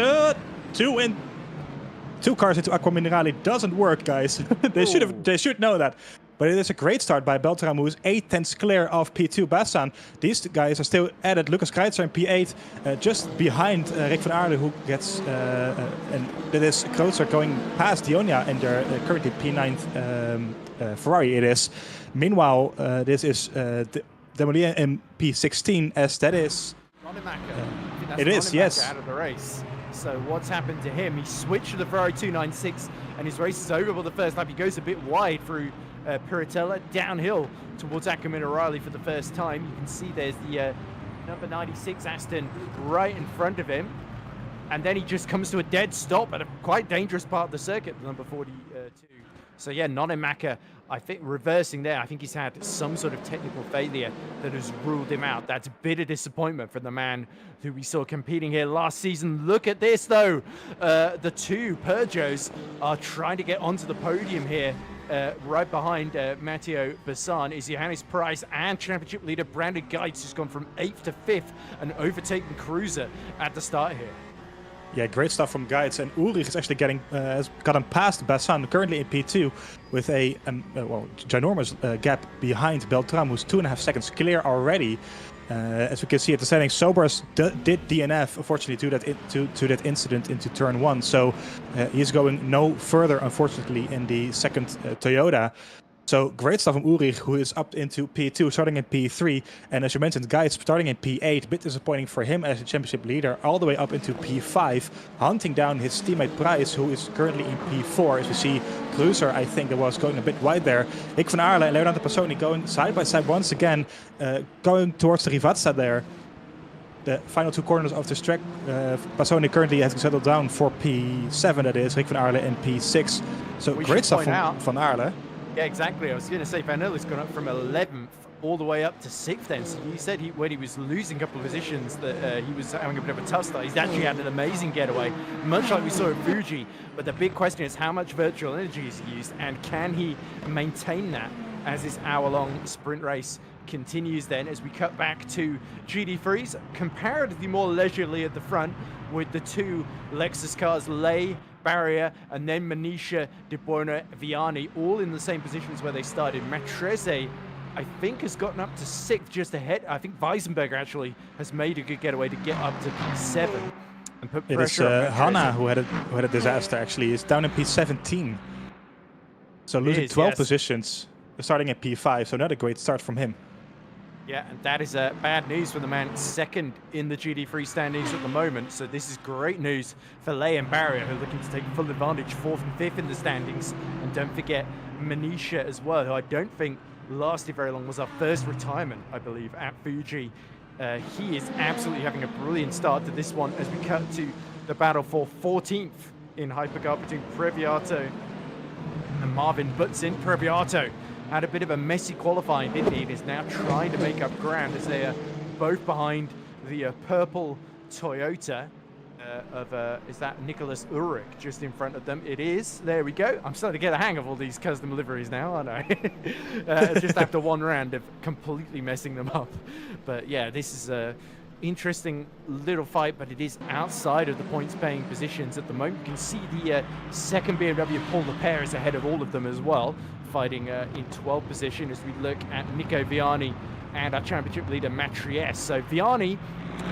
two cars into Aqua Minerale doesn't work, guys. They should know that. But it is a great start by Beltram, who is 8/10 clear of P2 Bassan. These guys are still added. Lucas Kreitzer in P8, just behind Rick van Aarle, who gets, and that is Kreutzer going past Dionia in their currently P9 Ferrari it is. Meanwhile, this is Demolier in P16, as that is... It is, yes. Out of the race. So what's happened to him? He switched to the Ferrari 296 and his race is over for the first lap. He goes a bit wide through Piratella, downhill towards Aqua Minerale for the first time. You can see there's the number 96 Aston right in front of him. And then he just comes to a dead stop at a quite dangerous part of the circuit, number 42. So yeah, Nonemaker, I think, reversing there. I think he's had some sort of technical failure that has ruled him out. That's bitter disappointment from the man who we saw competing here last season. Look at this, though. The two Peugeots are trying to get onto the podium here. Right behind Matteo Bassan is Johannes Price and championship leader Brandon Geitz, who's gone from 8th to 5th and overtaken Cruiser at the start here. Yeah, great stuff from Geitz, and Ulrich is actually has gotten past Bassan, currently in P2, with a ginormous gap behind Beltram, who's 2.5 seconds clear already. As we can see at the settings, Sobers did DNF, unfortunately, to that incident into turn one. So he's going no further, unfortunately, in the second Toyota. So great stuff from Ulrich, who is up into P2, starting in P3. And as you mentioned, Geitz starting in P8. A bit disappointing for him as a championship leader, all the way up into P5, hunting down his teammate Price, who is currently in P4. As we see, Cruiser, I think, that was going a bit wide there. Rick van Aarle and Leonardo Passoni going side by side once again, going towards the Rivazza there. The final two corners of this track, Passoni currently has settled down for P7, that is, Rick van Aarle in P6. So great stuff from Van Aarle. Yeah, exactly. I was going to say Van Aerle's gone up from 11th all the way up to 6th then. So you said when he was losing a couple of positions that he was having a bit of a tough start. He's actually had an amazing getaway, much like we saw at Fuji. But the big question is how much virtual energy is used and can he maintain that as this hour-long sprint race continues then, as we cut back to GD3s, comparatively more leisurely at the front with the two Lexus cars, Lay, Barrier, and then Manisha, De Buono, Vianney, all in the same positions where they started. Matrese, I think, has gotten up to 6th, just ahead. I think Weisenberger actually has made a good getaway to get up to P7 and put pressure on Matrese. It is Hanna who had a disaster, actually. He's down in P17. So losing 12 positions, starting at P5, so not a great start from him. Yeah, and that is bad news for the man second in the GD3 standings at the moment. So this is great news for Lay and Barrier, who are looking to take full advantage, 4th and 5th in the standings. And don't forget Manisha as well, who I don't think lasted very long, was our first retirement, I believe, at Fuji. He is absolutely having a brilliant start to this one as we cut to the battle for 14th in Hypercar between Previato and Marvin Butsin. Previato had a bit of a messy qualifying, didn't he? Is now trying to make up ground as they are both behind the purple Toyota is that Nicholas Ulrich just in front of them? It is. There we go. I'm starting to get a hang of all these custom liveries now, aren't I? Just after one round of completely messing them up. But yeah, this is a interesting little fight, but it is outside of the points paying positions at the moment. You can see the second BMW Paul Lepere is ahead of all of them as well, fighting in 12th position as we look at Nico Vianney and our championship leader Matriès. So Vianney,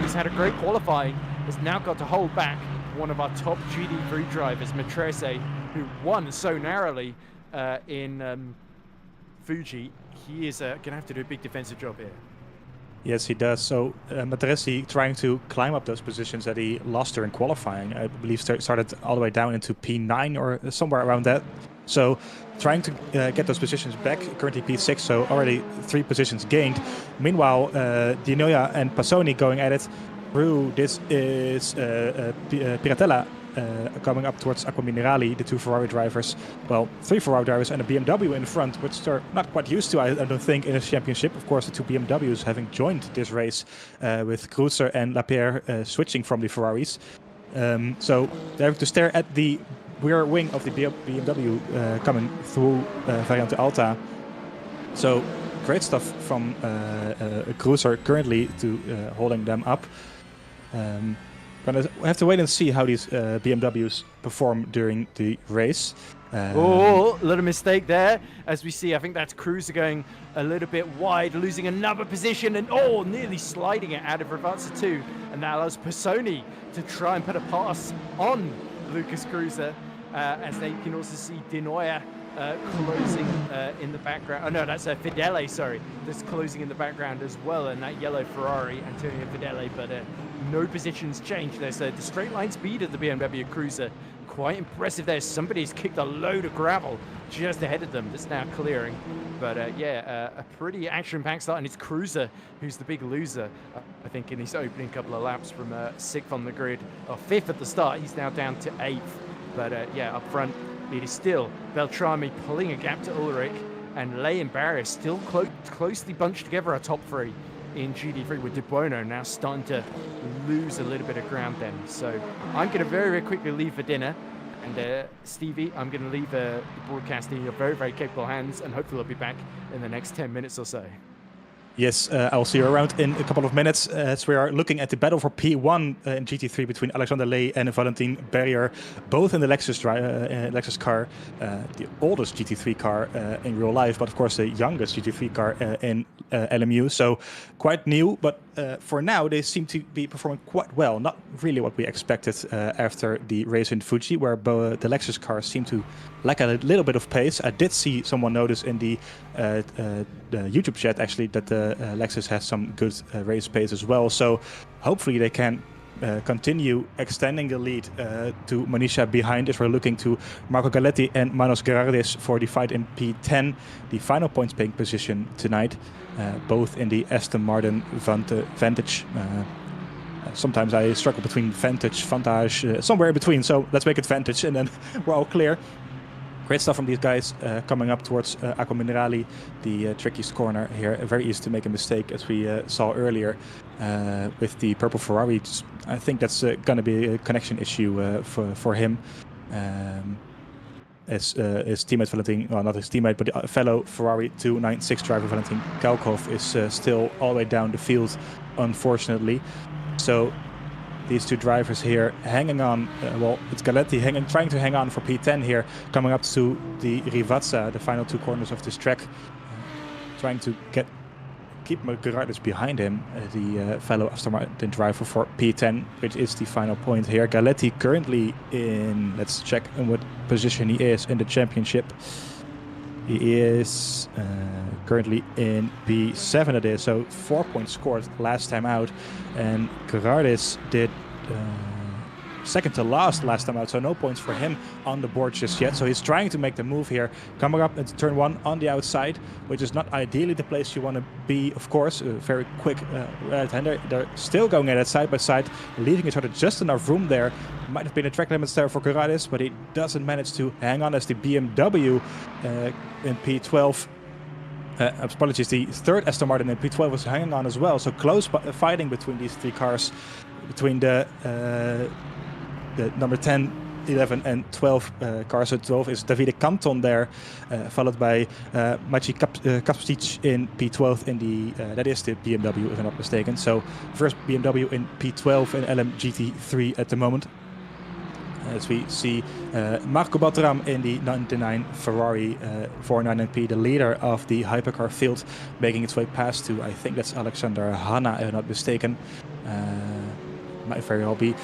who's had a great qualifying, has now got to hold back one of our top GT3 drivers, Matrese, who won so narrowly in Fuji. He is going to have to do a big defensive job here. Yes, he does. So Matrese trying to climb up those positions that he lost during qualifying. I believe started all the way down into P9 or somewhere around that. So trying to get those positions back, currently P6, so already 3 positions gained. Meanwhile, Di Noia and Passoni going at it through. This is Piratella coming up towards Acqua Minerali, the 2 Ferrari drivers. Well, 3 Ferrari drivers and a BMW in front, which they're not quite used to, I don't think, in a championship. Of course, the 2 BMWs having joined this race with Cruiser and Lapierre switching from the Ferraris. So they have to stare at the rear wing of the BMW coming through Variante Alta. So great stuff from Cruiser currently to holding them up. Gonna have to wait and see how these BMWs perform during the race. Oh, a little mistake there. As we see, I think that's Cruiser going a little bit wide, losing another position, and nearly sliding it out of Ravazza 2. And that allows Passoni to try and put a pass on Lucas Cruiser, as they can also see Di Noia closing in the background. Oh no, that's Fidele, sorry, that's closing in the background as well, and that yellow Ferrari, Antonio Fidele, but no positions changed there. So the straight line speed of the BMW Cruiser, quite impressive there. Somebody's kicked a load of gravel just ahead of them that's now clearing. But a pretty action-packed start, and it's Cruiser who's the big loser, I think, in his opening couple of laps from 6th on the grid, or 5th at the start. He's now down to 8th. But up front, it is still Beltrami pulling a gap to Ulrich, and Ley and Barrier still closely bunched together, our top 3 in GT3, with De Bono now starting to lose a little bit of ground then. So I'm going to very, very quickly leave for dinner. And Stevie, I'm going to leave the broadcast in your very, very capable hands, and hopefully I'll be back in the next 10 minutes or so. Yes, I'll see you around in a couple of minutes as we are looking at the battle for P1 in GT3 between Alexander Ley and Valentin Berrier, both in the Lexus car, the oldest GT3 car in real life, but of course the youngest GT3 car in LMU. So quite new, but for now they seem to be performing quite well. Not really what we expected after the race in Fuji, where the Lexus cars seem to lack a little bit of pace. I did see someone notice in the YouTube chat actually that the Lexus has some good race pace as well. So hopefully they can continue extending the lead to Manisha behind as we're looking to Marco Galetti and Manos Gerardis for the fight in P10, the final points paying position tonight, both in the Aston Martin Vantage. Sometimes I struggle between Vantage, somewhere in between, so let's make it Vantage and then we're all clear. Great stuff from these guys coming up towards Acqua Minerali, the trickiest corner here. Very easy to make a mistake, as we saw earlier with the purple Ferrari. I think that's going to be a connection issue for him. As his teammate Valentin, well, not his teammate, but the fellow Ferrari 296 driver Valentin Kalkov is still all the way down the field, unfortunately. So these 2 drivers here hanging on. Well, it's Galetti trying to hang on for P10 here, coming up to the Rivazza, the final 2 corners of this track, trying to keep Gerardis behind him, the fellow Aston Martin driver for P10, which is the final point here. Galetti currently in, let's check in what position he is in the championship. He is currently in P7 it is, so 4 points scored last time out, and Gerardis did second to last time out, so no points for him on the board just yet. So he's trying to make the move here, coming up into turn 1 on the outside, which is not ideally the place you want to be, of course. Very quick right-hander. They're still going at it side by side, leaving each other just enough room there. Might have been a track limits there for Gerardis, but he doesn't manage to hang on as the BMW in P12. Apologies, the third Aston Martin in P12 was hanging on as well. So close fighting between these 3 cars, between the number 10, 11 and 12 cars. So 12 is Davide Canton there, followed by Maciej Kapcic in P12 in the, that is the BMW if I'm not mistaken. So first BMW in P12 and LMGT3 at the moment. As we see Marco Baltram in the 99 Ferrari 499P, the leader of the Hypercar field, making its way past to, I think that's Alexander Hanna, if I'm not mistaken. might very well be.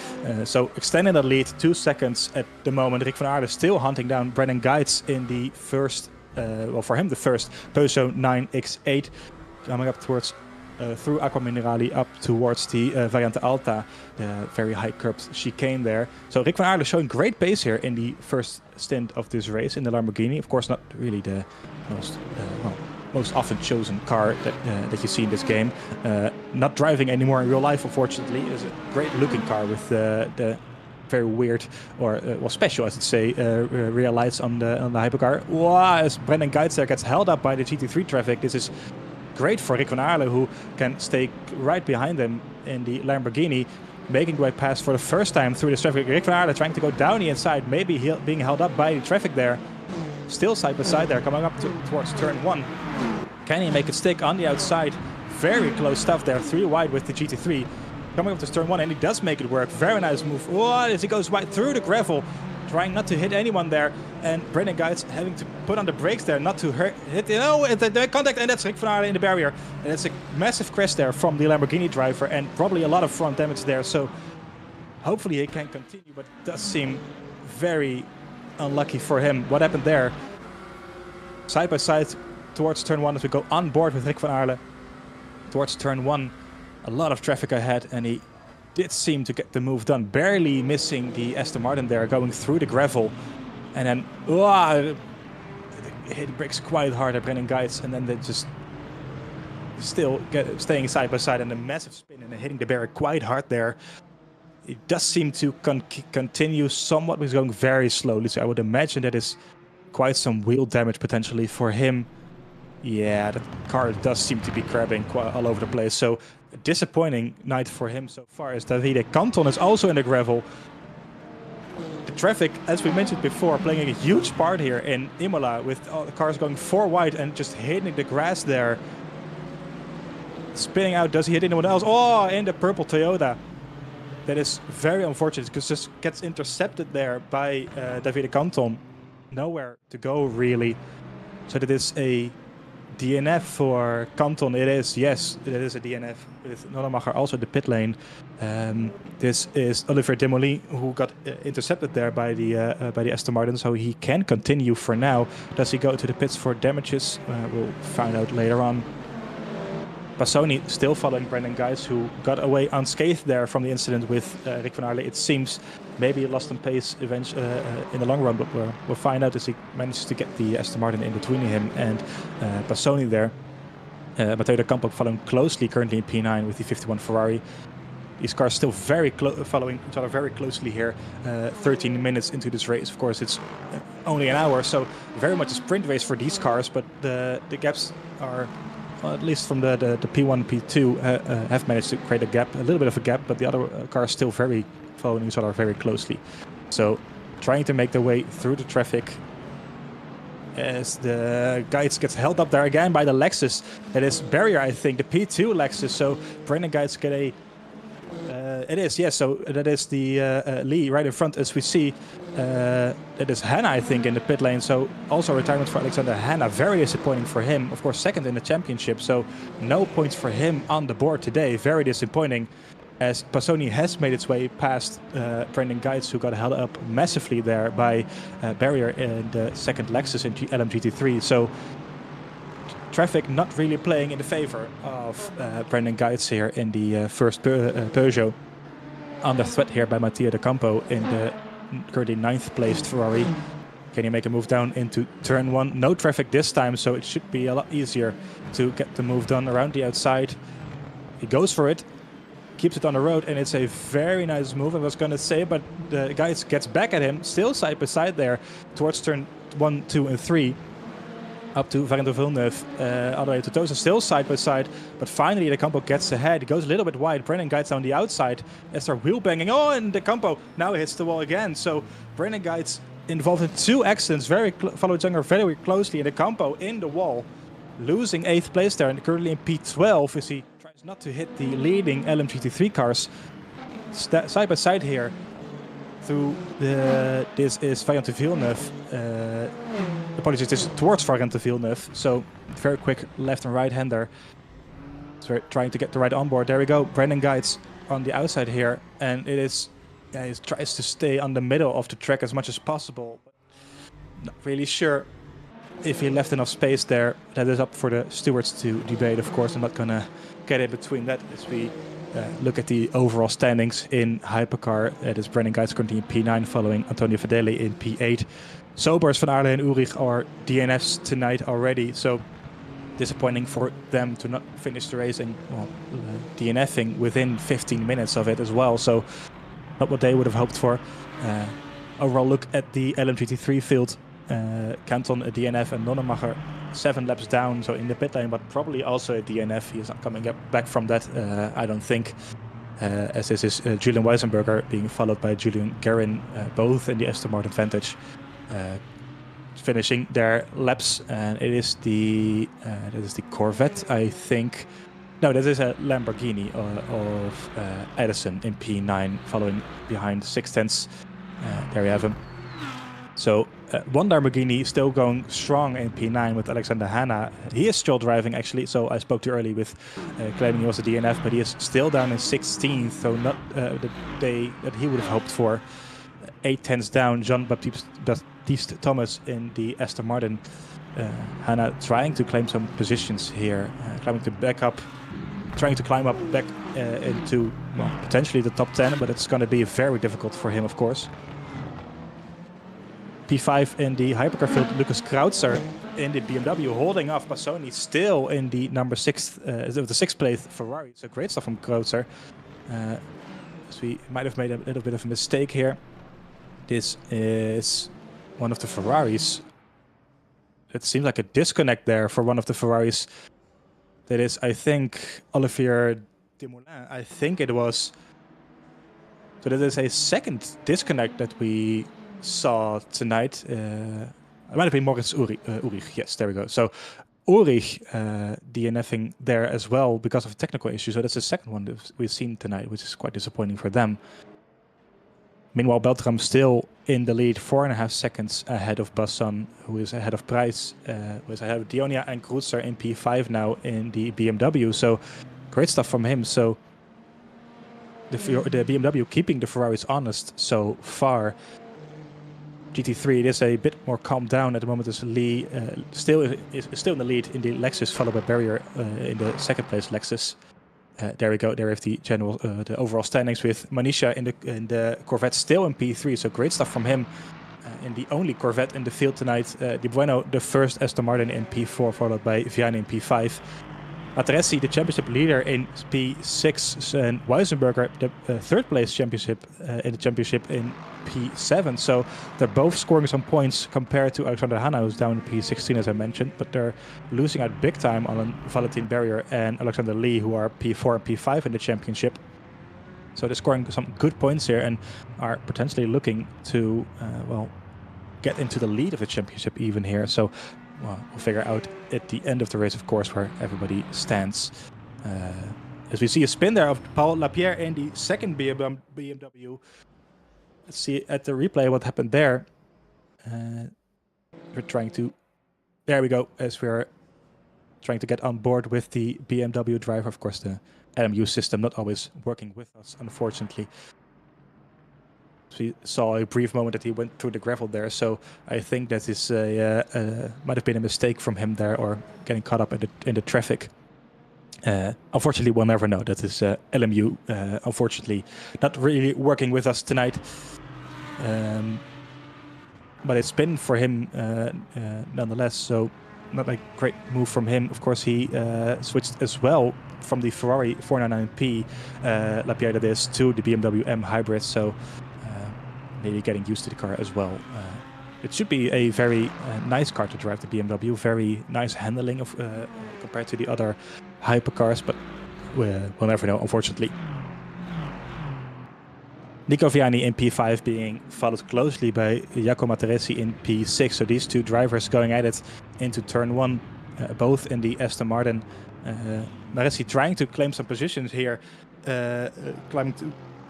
So extending the lead 2 seconds at the moment. Rick van Aarle still hunting down Brendan Guides in the first, well, for him the first Peugeot 9X8, coming up towards through Aqua Minerali up towards the Variante Alta, the very high curved chicane there. So Rick van Aarle showing great pace here in the first stint of this race in the Lamborghini. Of course, not really the most often chosen car that you see in this game. Not driving anymore in real life, unfortunately. It's a great looking car with the very weird, or well, special, I should say, rear lights on the Hypercar. Wow, as Brendan Guides there gets held up by the GT3 traffic. This is great for Rick van Aarle, who can stay right behind him in the Lamborghini, making the way past for the first time through the traffic. Rick van Aarle trying to go down the inside, maybe being held up by the traffic there. Still side by side there, coming up towards turn 1. Can he make it stick on the outside? Very close stuff there, 3 wide with the GT3. Coming up to turn 1, and he does make it work. Very nice move. Oh, as he goes right through the gravel, trying not to hit anyone there. And Brendan Guides having to put on the brakes there, not to hit, the contact, and that's Rick van Aarle in the barrier. And it's a massive crash there from the Lamborghini driver, and probably a lot of front damage there. So hopefully he can continue, but it does seem very unlucky for him. What happened there? Side by side towards turn 1 as we go on board with Rick van Aarle. Towards turn 1, a lot of traffic ahead, and he did seem to get the move done. Barely missing the Aston Martin there, going through the gravel. And then, hit brakes quite hard at Brendan Guides, and then they just still staying side by side, and a massive spin and hitting the barrier quite hard there. It does seem to continue somewhat, but he's going very slowly, so I would imagine that is quite some wheel damage potentially for him. Yeah, the car does seem to be crabbing quite all over the place, so a disappointing night for him so far, as Davide Canton is also in the gravel. The traffic, as we mentioned before, playing a huge part here in Imola, with all the cars going 4 wide and just hitting the grass there. Spinning out, does he hit anyone else? Oh, in the purple Toyota. That is very unfortunate, because just gets intercepted there by Davide Canton. Nowhere to go, really. So that is a DNF for Canton. It is, yes, it is a DNF with Nolamacher also in the pit lane. This is Olivier Demolly, who got intercepted there by the Aston Martin, so he can continue for now. Does he go to the pits for damages? We'll find out later on. Bassoni still following Brendan Guides, who got away unscathed there from the incident with Rick van Aarle. It seems maybe he lost on pace eventually in the long run, but we'll find out as he manages to get the Aston Martin in between him and Bassoni there. Matteo De Campo following closely currently in P9 with the 51 Ferrari. These cars still very following each other very closely here. 13 minutes into this race. Of course, it's only an hour, so very much a sprint race for these cars, but the gaps are, well, at least from the P1 and P2 have managed to create a gap, a little bit of a gap, but the other cars still very following each other very closely. So trying to make their way through the traffic as the Guides gets held up there again by the Lexus. That is barrier, I think, the P2 Lexus. So Brendan Guides get a it is, yes, so that is the Lee right in front, as we see. That is Hanna, I think, in the pit lane. So also retirement for Alexander Hanna. Very disappointing for him. Of course, second in the championship. So no points for him on the board today. Very disappointing, as Bassoni has made its way past Brendan Guides, who got held up massively there by barrier in the second Lexus in LMGT3. So traffic not really playing in the favor of Brendan Guides here in the first Peugeot. Under threat here by Matteo De Campo in the currently 9th placed Ferrari. Can he make a move down into turn 1? No traffic this time, so it should be a lot easier to get the move done around the outside. He goes for it, keeps it on the road, and it's a very nice move, I was going to say, but the guy gets back at him, still side by side there, towards turn 1, 2, and 3. Up to Variante Villeneuve, all the way to Tosa, still side by side, but finally De Campo gets ahead. He goes a little bit wide. Brendan Guides down the outside as they're wheel banging. Oh, and De Campo now hits the wall again. So Brendan Guides involved in 2 accidents, followed Junger very closely, and De Campo in the wall, losing 8th place there, and currently in P12 as he tries not to hit the leading LMGT3 cars. Side by side here. This is Variante Villeneuve. Apologies, this is towards Variante Villeneuve. So very quick left and right hander. So we're trying to get the right onboard. There we go. Brendan Guides on the outside here, and it is, he tries to stay on the middle of the track as much as possible. Not really sure if he left enough space there. That is up for the stewards to debate, of course. I'm not gonna get in between that as we look at the overall standings in Hypercar. It is Brendan Guides currently in P9, following Antonio Fedeli in P8. Sobers, Van Aerle and Ulrich are DNFs tonight already, so disappointing for them to not finish the race and DNFing within 15 minutes of it as well. So not what they would have hoped for. Overall look at the LMGT3 field. Canton a DNF and Nonnemacher 7 laps down, so in the pit lane, but probably also a DNF. He is not coming back from that, I don't think. As this is Julian Weisenberger being followed by Julian Guerin, both in the Aston Martin Vantage, finishing their laps. And it is the Corvette, I think. No, that is a Lamborghini of Edison in P9, following behind 6/10. There you have him. So one Lamborghini still going strong in P9 with Alexander Hanna. He is still driving, actually, so I spoke too early with claiming he was a DNF, but he is still down in 16th, so not the day that he would have hoped for. 8/10 down, Jean-Baptiste Thomas in the Aston Martin. Hanna trying to claim some positions here, trying to climb up back into potentially the top 10, but it's going to be very difficult for him, of course. P5 in the Hypercar field, Lucas Krautzer in the BMW, holding off Bassoni still in the the sixth place Ferrari. So great stuff from Krautzer. So we might have made a little bit of a mistake here. This is one of the Ferraris. It seems like a disconnect there for one of the Ferraris. That is, I think, Olivier Demoulin. I think it was. So that is a second disconnect that we saw tonight. It might have been Moritz Ulrich. Yes, there we go. So Ulrich DNFing there as well because of technical issues. So that's the second one that we've seen tonight, which is quite disappointing for them. Meanwhile, Beltram still in the lead, 4.5 seconds ahead of Basson, who is ahead of Price, who is ahead of Dionia and Kreutzer in P5 now in the BMW. So great stuff from him. So the BMW keeping the Ferraris honest so far. GT3, it is a bit more calmed down at the moment as Lee still in the lead in the Lexus, followed by Barrier in the second place Lexus. There we go. There we have the general, the overall standings with Manisha in the Corvette still in P3. So great stuff from him in the only Corvette in the field tonight. Di Bueno, the first Aston Martin in P4, followed by Vianney in P5. Materesi, the championship leader in P6, and Weisenberger, the third place championship in the championship in P7. So they're both scoring some points compared to Alexander Hanna, who's down in P16, as I mentioned, but they're losing out big time on Valentin Barrier and Alexander Lee, who are P4 and P5 in the championship. So they're scoring some good points here and are potentially looking to, get into the lead of the championship even here. So we'll figure out at the end of the race, of course, where everybody stands. As we see a spin there of Paul Lapierre in the second BMW. Let's see at the replay what happened there. We're trying to... There we go, as we're trying to get on board with the BMW driver. Of course, the LMU system not always working with us, unfortunately. We saw a brief moment that he went through the gravel there, so I think that is might have been a mistake from him there, or getting caught up in the traffic. Unfortunately, we'll never know. That is LMU, unfortunately, not really working with us tonight. But it's been for him nonetheless, so not a great move from him. Of course, he switched as well from the Ferrari 499P Lapierre, that is, to the BMW M Hybrid, so maybe getting used to the car as well. It should be a very nice car to drive, the BMW. Very nice handling of compared to the other hypercars, but we'll never know, unfortunately. Nico Vianney in P5 being followed closely by Jaco Materesi in P6. So these two drivers going at it into turn 1, both in the Aston Martin. Materesi trying to claim some positions here, climbing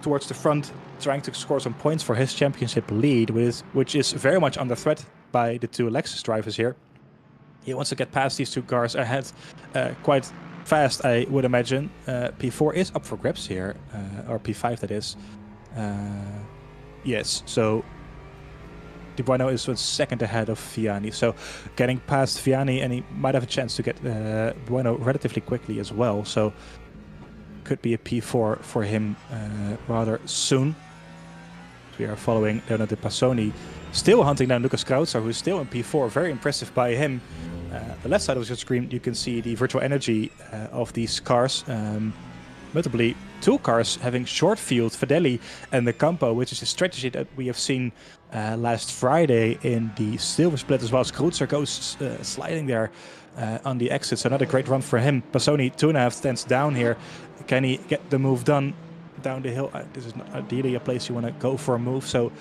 towards the front, trying to score some points for his championship lead, which is very much under threat by the two Lexus drivers here. He wants to get past these two cars ahead quite fast, I would imagine. P4 is up for grabs here, or P5 that is. Yes, so De Bueno is 1 second ahead of Vianney. So getting past Vianney, and he might have a chance to get Bueno relatively quickly as well. So could be a P4 for him rather soon. We are following Leonardo Passoni, still hunting down Lucas Krautzer, who's still in P4. Very impressive by him. The left side of your screen, you can see the virtual energy of these cars. Notably, 2 cars having short field, Fedeli and the Campo, which is a strategy that we have seen last Friday in the silver split, as well as Krautzer goes sliding there on the exits. Another great run for him. Passoni 2.5 stands down here. Can he get the move done down the hill? This is not ideally a place you want to go for a move, so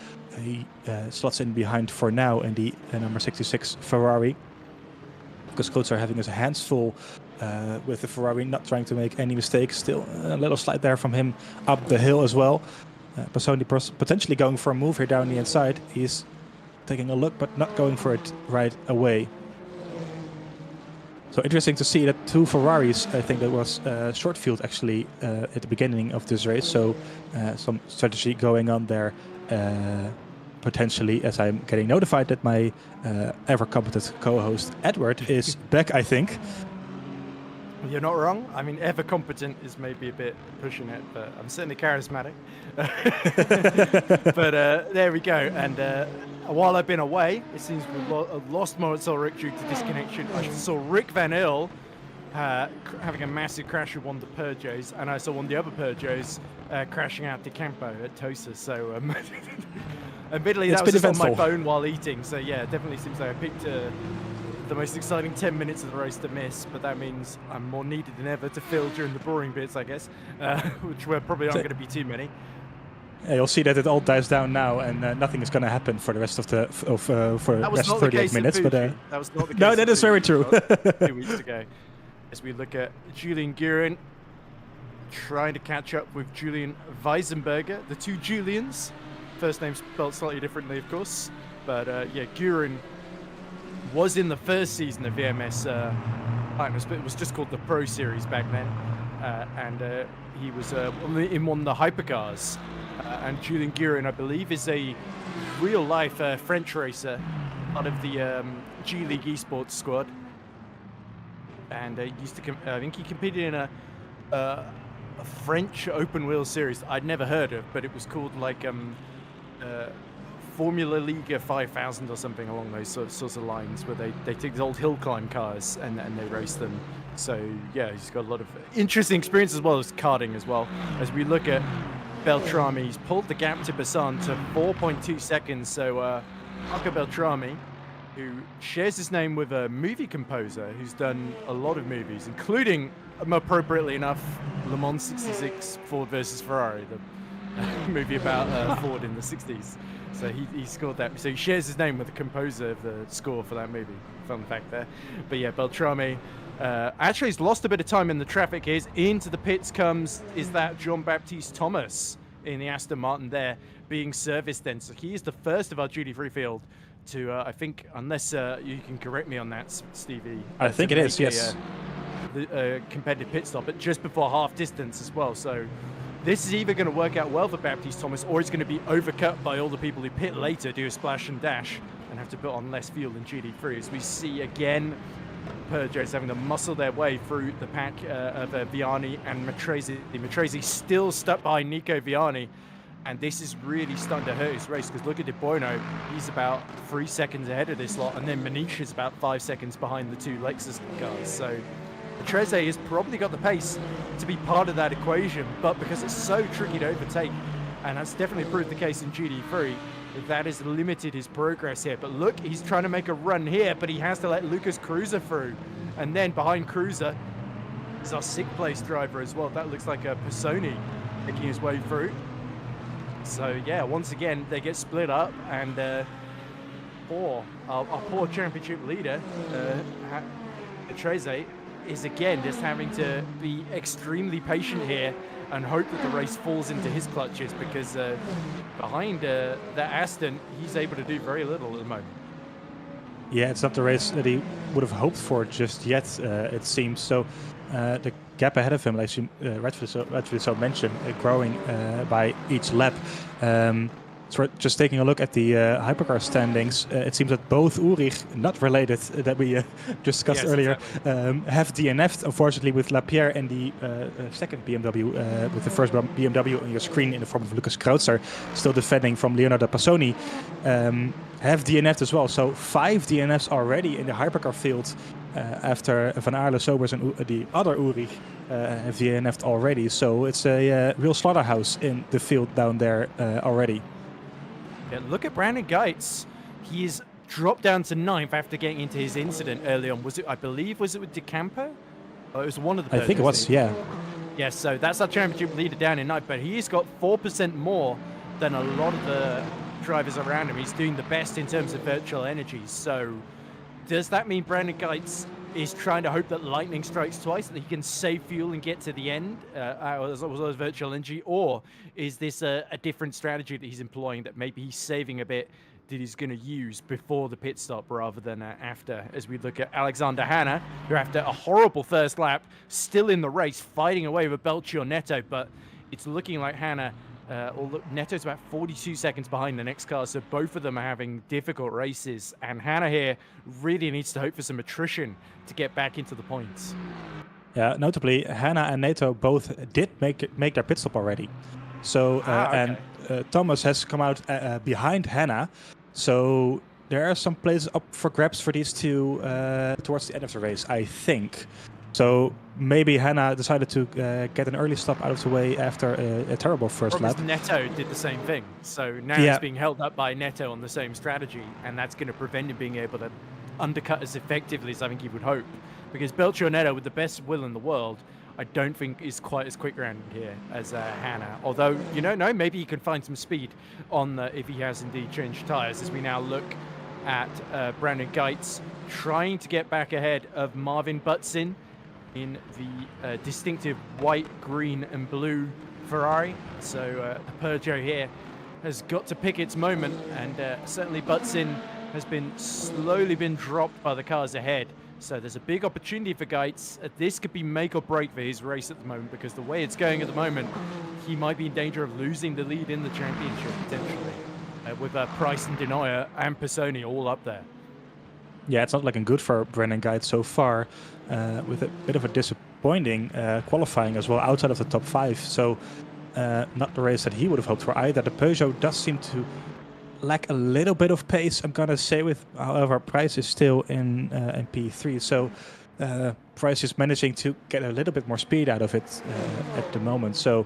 he slots in behind for now in the number 66 Ferrari. Because Krautzer having his hands full with the Ferrari, not trying to make any mistakes. Still a little slide there from him up the hill as well. Passoni potentially going for a move here down the inside. He's taking a look, but not going for it right away. So interesting to see that 2 Ferraris, I think that was short field actually at the beginning of this race. So some strategy going on there potentially, as I'm getting notified that my ever competent co-host Edward is back, I think. You're not wrong. I mean, ever competent is maybe a bit pushing it, but I'm certainly charismatic. But there we go. And while I've been away, it seems we've lost Moritz Ulrich due to disconnection. I saw Rick Van Earl having a massive crash with one of the Peugeots, and I saw one of the other Peugeots crashing out to Campo at Tosa. So admittedly, that was just on my phone while eating. So yeah, definitely seems like I picked the most exciting 10 minutes of the race to miss, but that means I'm more needed than ever to fill during the boring bits, I guess, which were probably aren't going to be too many. Yeah, you'll see that it all dies down now, and nothing is going to happen for the rest of the for the rest of 38 minutes. But that was not the case. No, that is very true. 2 weeks ago, as we look at Julian Guerin trying to catch up with Julian Weisenberger, the 2 Julians. First name spelled slightly differently, of course, but yeah, Guerin was in the first season of VMS Partners, but it was just called the Pro Series back then, and he was in one of the hypercars. And Julian Guerin, I believe, is a real-life French racer, part of the G League eSports squad, and used to. I think he competed in a French open-wheel series I'd never heard of, but it was called like Formula Liga 5000 or something along those sorts of lines, where they take these old hill climb cars and they race them. So yeah, he's got a lot of interesting experience, as well as karting as well. As we look at Beltrami, he's pulled the gap to Bassan to 4.2 seconds. So Marco Beltrami, who shares his name with a movie composer who's done a lot of movies, including, appropriately enough, Le Mans 66 Ford versus Ferrari, the movie about Ford in the 60s. So he scored that. So he shares his name with the composer of the score for that movie. Fun fact there. But yeah, Beltrami actually has lost a bit of time in the traffic here. Into the pits is that Jean-Baptiste Thomas in the Aston Martin there being serviced then. So he is the first of our duty-free field to, I think, unless you can correct me on that, Stevie. I think it is, yes. The competitive pit stop, but just before half distance as well. So this is either going to work out well for Baptiste Thomas, or it's going to be overcut by all the people who pit later, do a splash and dash, and have to put on less fuel in GT3. As we see again, Peugeot's having to muscle their way through the pack of Vianney and Matrese. Matrese still stuck behind Nico Vianney, and this is really starting to hurt his race, because look at De Bueno, he's about 3 seconds ahead of this lot, and then Manish is about 5 seconds behind the 2 Lexus cars. So Matrese has probably got the pace to be part of that equation, but because it's so tricky to overtake, and that's definitely proved the case in GT3, that has limited his progress here. But look, he's trying to make a run here, but he has to let Lucas Cruiser through. And then behind Cruiser is our 6th place driver as well. That looks like a Passoni making his way through. So yeah, once again, they get split up, and our poor championship leader, Matrese, is again just having to be extremely patient here and hope that the race falls into his clutches, because behind that Aston, he's able to do very little at the moment. Yeah, it's not the race that he would have hoped for just yet, it seems. So the gap ahead of him, like you rightfully so mentioned, growing by each lap. So we're just taking a look at the Hypercar standings. It seems that both Ulrich, not related, that we just discussed earlier, exactly. Have DNF'd, unfortunately, with Lapierre and the second BMW, with the first BMW on your screen in the form of Lucas Kreutzer, still defending from Leonardo Passoni, have DNF'd as well. So 5 DNFs already in the Hypercar field after Van Aerle, Sobers and the other Ulrich have DNF'd already. So it's a real slaughterhouse in the field down there already. Yeah, look at Brandon Geitz. He's dropped down to 9th after getting into his incident early on. Was it, I believe, was it with De Campo? Oh, it was one of the... I think it was, yeah. Yeah, so that's our championship leader down in 9th, but he's got 4% more than a lot of the drivers around him. He's doing the best in terms of virtual energy. So does that mean Brandon Geitz is trying to hope that lightning strikes twice, that he can save fuel and get to the end as well as virtual energy? Or is this a different strategy that he's employing, that maybe he's saving a bit that he's going to use before the pit stop rather than after? As we look at Alexander Hanna, who after a horrible first lap, still in the race, fighting away with Belchor Neto, but it's looking like Hanna, Neto's about 42 seconds behind the next car, so both of them are having difficult races, and Hanna here really needs to hope for some attrition to get back into the points. Yeah, notably, Hanna and Neto both did make their pit stop already. So okay. And Thomas has come out behind Hanna, so there are some places up for grabs for these two towards the end of the race, I think. So maybe Hanna decided to get an early stop out of the way after a terrible first lap. Neto did the same thing. So now he's being held up by Neto on the same strategy, and that's going to prevent him being able to undercut as effectively as I think he would hope. Because Belchor Neto, with the best will in the world, I don't think is quite as quick round here as Hanna. Although, you don't know, maybe he can find some speed on if he has indeed changed tyres. As we now look at Brandon Geitz trying to get back ahead of Marvin Butsin in the distinctive white, green and blue Ferrari. So the Peugeot here has got to pick its moment, and certainly Butsin has slowly been dropped by the cars ahead. So there's a big opportunity for Geitz. This could be make or break for his race at the moment, because the way it's going at the moment, he might be in danger of losing the lead in the championship potentially, with Price and Denoyer and Passoni all up there. Yeah, it's not looking good for Brandon Geitz so far, with a bit of a disappointing qualifying as well outside of the top 5. So not the race that he would have hoped for either. The Peugeot does seem to lack a little bit of pace, I'm gonna say, however, Price is still in P3. So Price is managing to get a little bit more speed out of it at the moment. So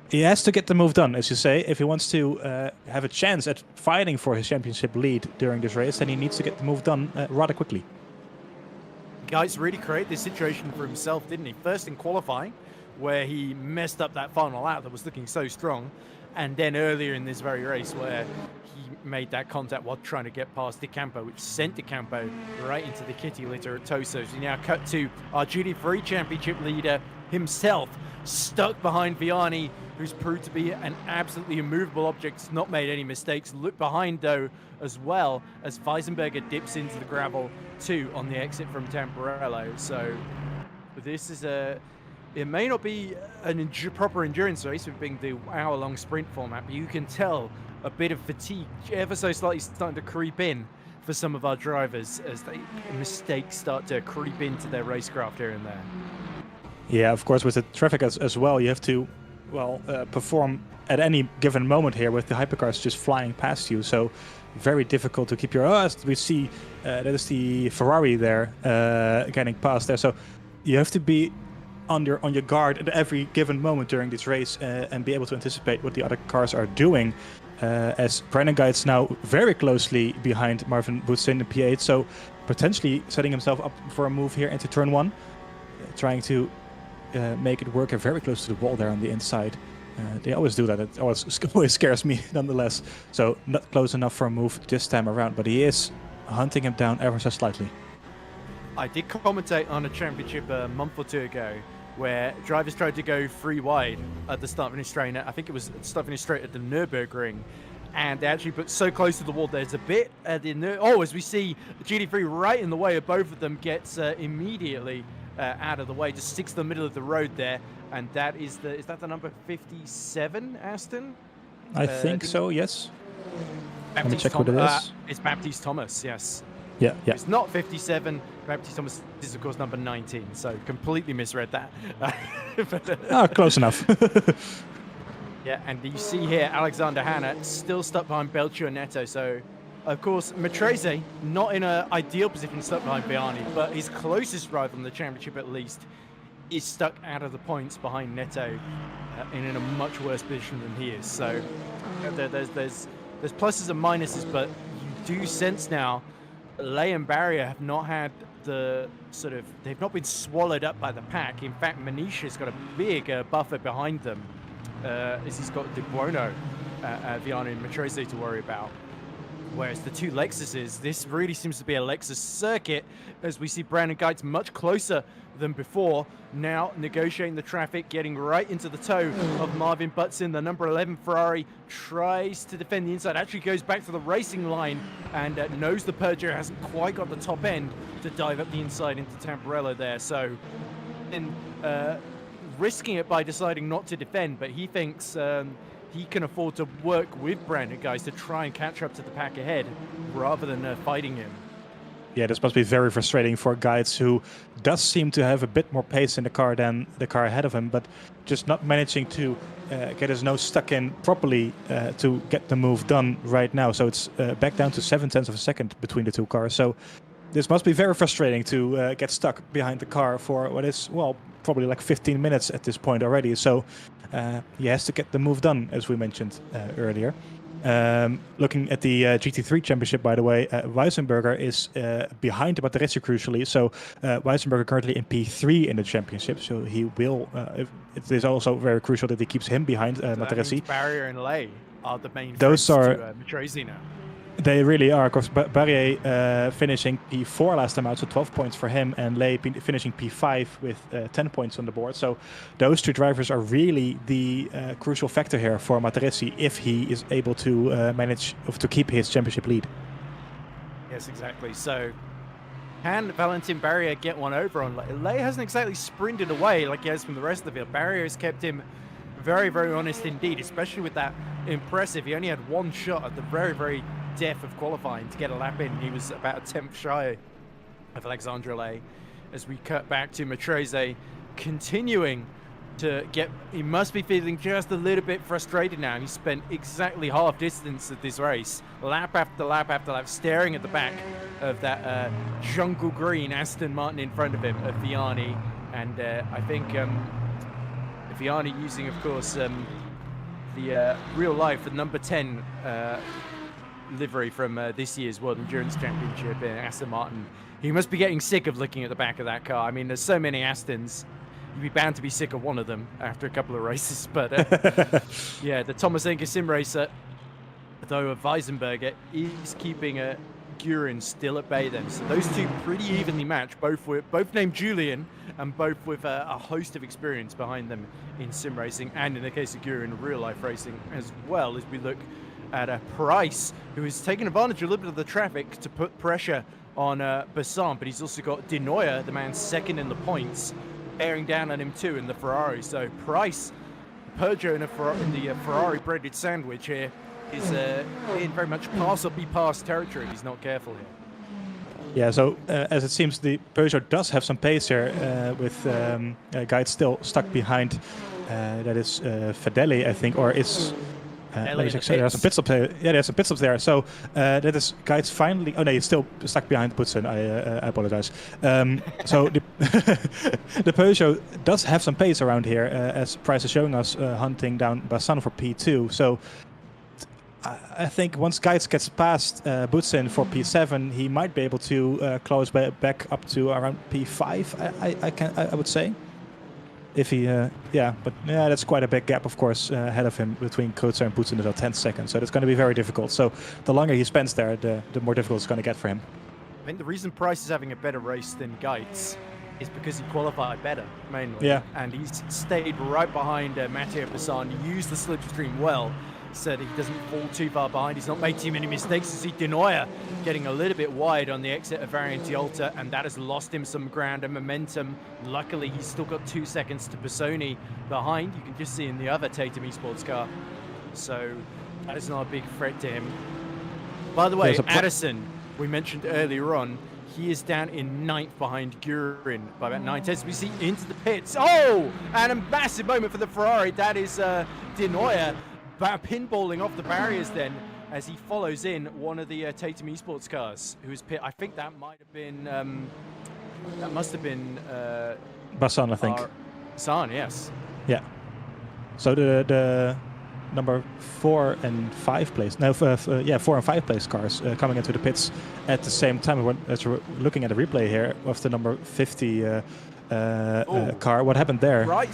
he has to get the move done, as you say. If he wants to have a chance at fighting for his championship lead during this race, then he needs to get the move done rather quickly. Geitz really created this situation for himself, didn't he? First in qualifying, where he messed up that final lap that was looking so strong, and then earlier in this very race where he made that contact while trying to get past De Campo, which sent De Campo right into the kitty litter at Toso. So we now cut to our duty-free championship leader himself, stuck behind Vianney, who's proved to be an absolutely immovable object, not made any mistakes. Look behind, though, as well, as Weisenberger dips into the gravel, too, on the exit from Tamburello. So this is it may not be a proper endurance race with being the hour-long sprint format, but you can tell a bit of fatigue ever so slightly starting to creep in for some of our drivers as mistakes start to creep into their racecraft here and there. Yeah, of course, with the traffic as well, you have to perform at any given moment here with the hypercars just flying past you. So very difficult to keep your eyes. We see that is the Ferrari there getting past there. So you have to be on your guard at every given moment during this race and be able to anticipate what the other cars are doing. As Brandon Geitz now very closely behind Marvin Butsin in P8, so potentially setting himself up for a move here into turn 1, trying to make it work very close to the wall there on the inside. They always do that. It always scares me nonetheless. So not close enough for a move this time around, but he is hunting him down ever so slightly. I did commentate on a championship a month or two ago where drivers tried to go 3 wide at the start finish straight. I think it was start finish straight at the Nürburgring, and they actually put so close to the wall. There's a bit at the as we see GT3 right in the way of both of them, gets immediately out of the way, just sticks to the middle of the road there, and that is that the number 57, Aston? I think so, yes. Let me Baptiste check what it is. It's Baptiste Thomas, yes. Yeah. It's not 57. Baptiste Thomas is, of course, number 19, so completely misread that. Close enough. Yeah, and you see here, Alexander Hanna still stuck behind Belcher and Neto, so, of course, Matrese not in an ideal position stuck behind Vianney, but his closest rival in the championship, at least, is stuck out of the points behind Neto and in a much worse position than he is. So there's pluses and minuses, but you do sense now Lay and Barrier have not had the they've not been swallowed up by the pack. In fact, Manisha's got a big buffer behind them, as he's got De Buono, Vianney and Matrese to worry about. Whereas the two Lexuses, this really seems to be a Lexus circuit, as we see Brandon Geitz much closer than before, now negotiating the traffic, getting right into the toe of Marvin Butson. The number 11 Ferrari tries to defend the inside, actually goes back to the racing line and knows the Peugeot hasn't quite got the top end to dive up the inside into Tamburello there. So, and risking it by deciding not to defend, but he thinks he can afford to work with Brandon guys to try and catch up to the pack ahead rather than fighting him. Yeah, this must be very frustrating for Geitz, who does seem to have a bit more pace in the car than the car ahead of him, but just not managing to get his nose stuck in properly to get the move done right now. So it's back down to 0.7 of a second between the two cars. So this must be very frustrating to get stuck behind the car for what is, well, probably like 15 minutes at this point already. So he has to get the move done, as we mentioned earlier. Looking at the GT3 championship, by the way, Weisenberger is behind Materesi crucially. So Weisenberger currently in P3 in the championship. So he will. It is also very crucial that he keeps him behind Materesi. Barrier and Lay are the main. Those are Matrese now. They really are. Of course, Barrier finishing P4 last time out, so 12 points for him, and Lay finishing P5 with 10 points on the board. So those two drivers are really the crucial factor here for Materesi if he is able to manage to keep his championship lead. Yes, exactly. So can Valentin Barrier get one over on Lay? Lay hasn't exactly sprinted away like he has from the rest of the field. Barrier has kept him very, very honest indeed, especially with that impressive. He only had one shot at the very, very death of qualifying to get a lap in. He was about a 10th shy of Alexandre Lay. As we cut back to Matrese continuing to get, he must be feeling just a little bit frustrated now. He spent exactly half distance of this race, lap after lap after lap, staring at the back of that jungle green Aston Martin in front of him, of Vianney. And I think Vianney using, of course, the real life, the number 10 livery from this year's World Endurance Championship in Aston Martin. He must be getting sick of looking at the back of that car. I mean, there's so many Astons. You'd be bound to be sick of one of them after a couple of races. But yeah, the Thomas Enke sim racer, though, Weisenberger is keeping Gurin still at bay then. So those two pretty evenly matched, both named Julian and both with a host of experience behind them in sim racing and, in the case of Gurin, real life racing as well, as we look at a Price, who is taking advantage a little bit of the traffic to put pressure on Besson, but he's also got De Neuer, the man second in the points, bearing down on him too in the Ferrari. So Price, Peugeot in the Ferrari-breaded sandwich here, is in very much pass or be passed territory if he's not careful here. Yeah, so as it seems, the Peugeot does have some pace here with Geitz still stuck behind. That is Fedeli, I think, or is... there's some pit stops there. Yeah, there's some pit stops there. So that is Geitz finally. Oh no, he's still stuck behind Butson. I apologize. So the Peugeot does have some pace around here, as Price is showing us, hunting down Bassan for P2. So I think once Geitz gets past Butson for P7, he might be able to close back up to around P5. I would say. If he, that's quite a big gap, of course, ahead of him between Coetzer and Butson is about 10 seconds. So that's going to be very difficult. So the longer he spends there, the more difficult it's going to get for him. I think the reason Price is having a better race than Geitz is because he qualified better, mainly. Yeah. And he's stayed right behind Matteo Besson, used the slipstream well, checks that he doesn't fall too far behind. He's not made too many mistakes. You see Denoyer getting a little bit wide on the exit of Variantiolta, and that has lost him some ground and momentum. Luckily, he's still got 2 seconds to Bassoni behind. You can just see in the other Tatum eSports car. So that is not a big threat to him. By the way, Addison, we mentioned earlier on, he is down in 9th behind Gurin by about 9 tenths. We see into the pits. Oh, and a massive moment for the Ferrari. That is Denoyer pinballing off the barriers then as he follows in one of the Tatum eSports cars, who is pit. I think that might have been, that must have been Bassan, I think. Bassan, yes. Yeah. So the number 4 and 5 place. No, 4 and 5 place cars coming into the pits at the same time. As we're looking at the replay here of the number 50 car. What happened there? Right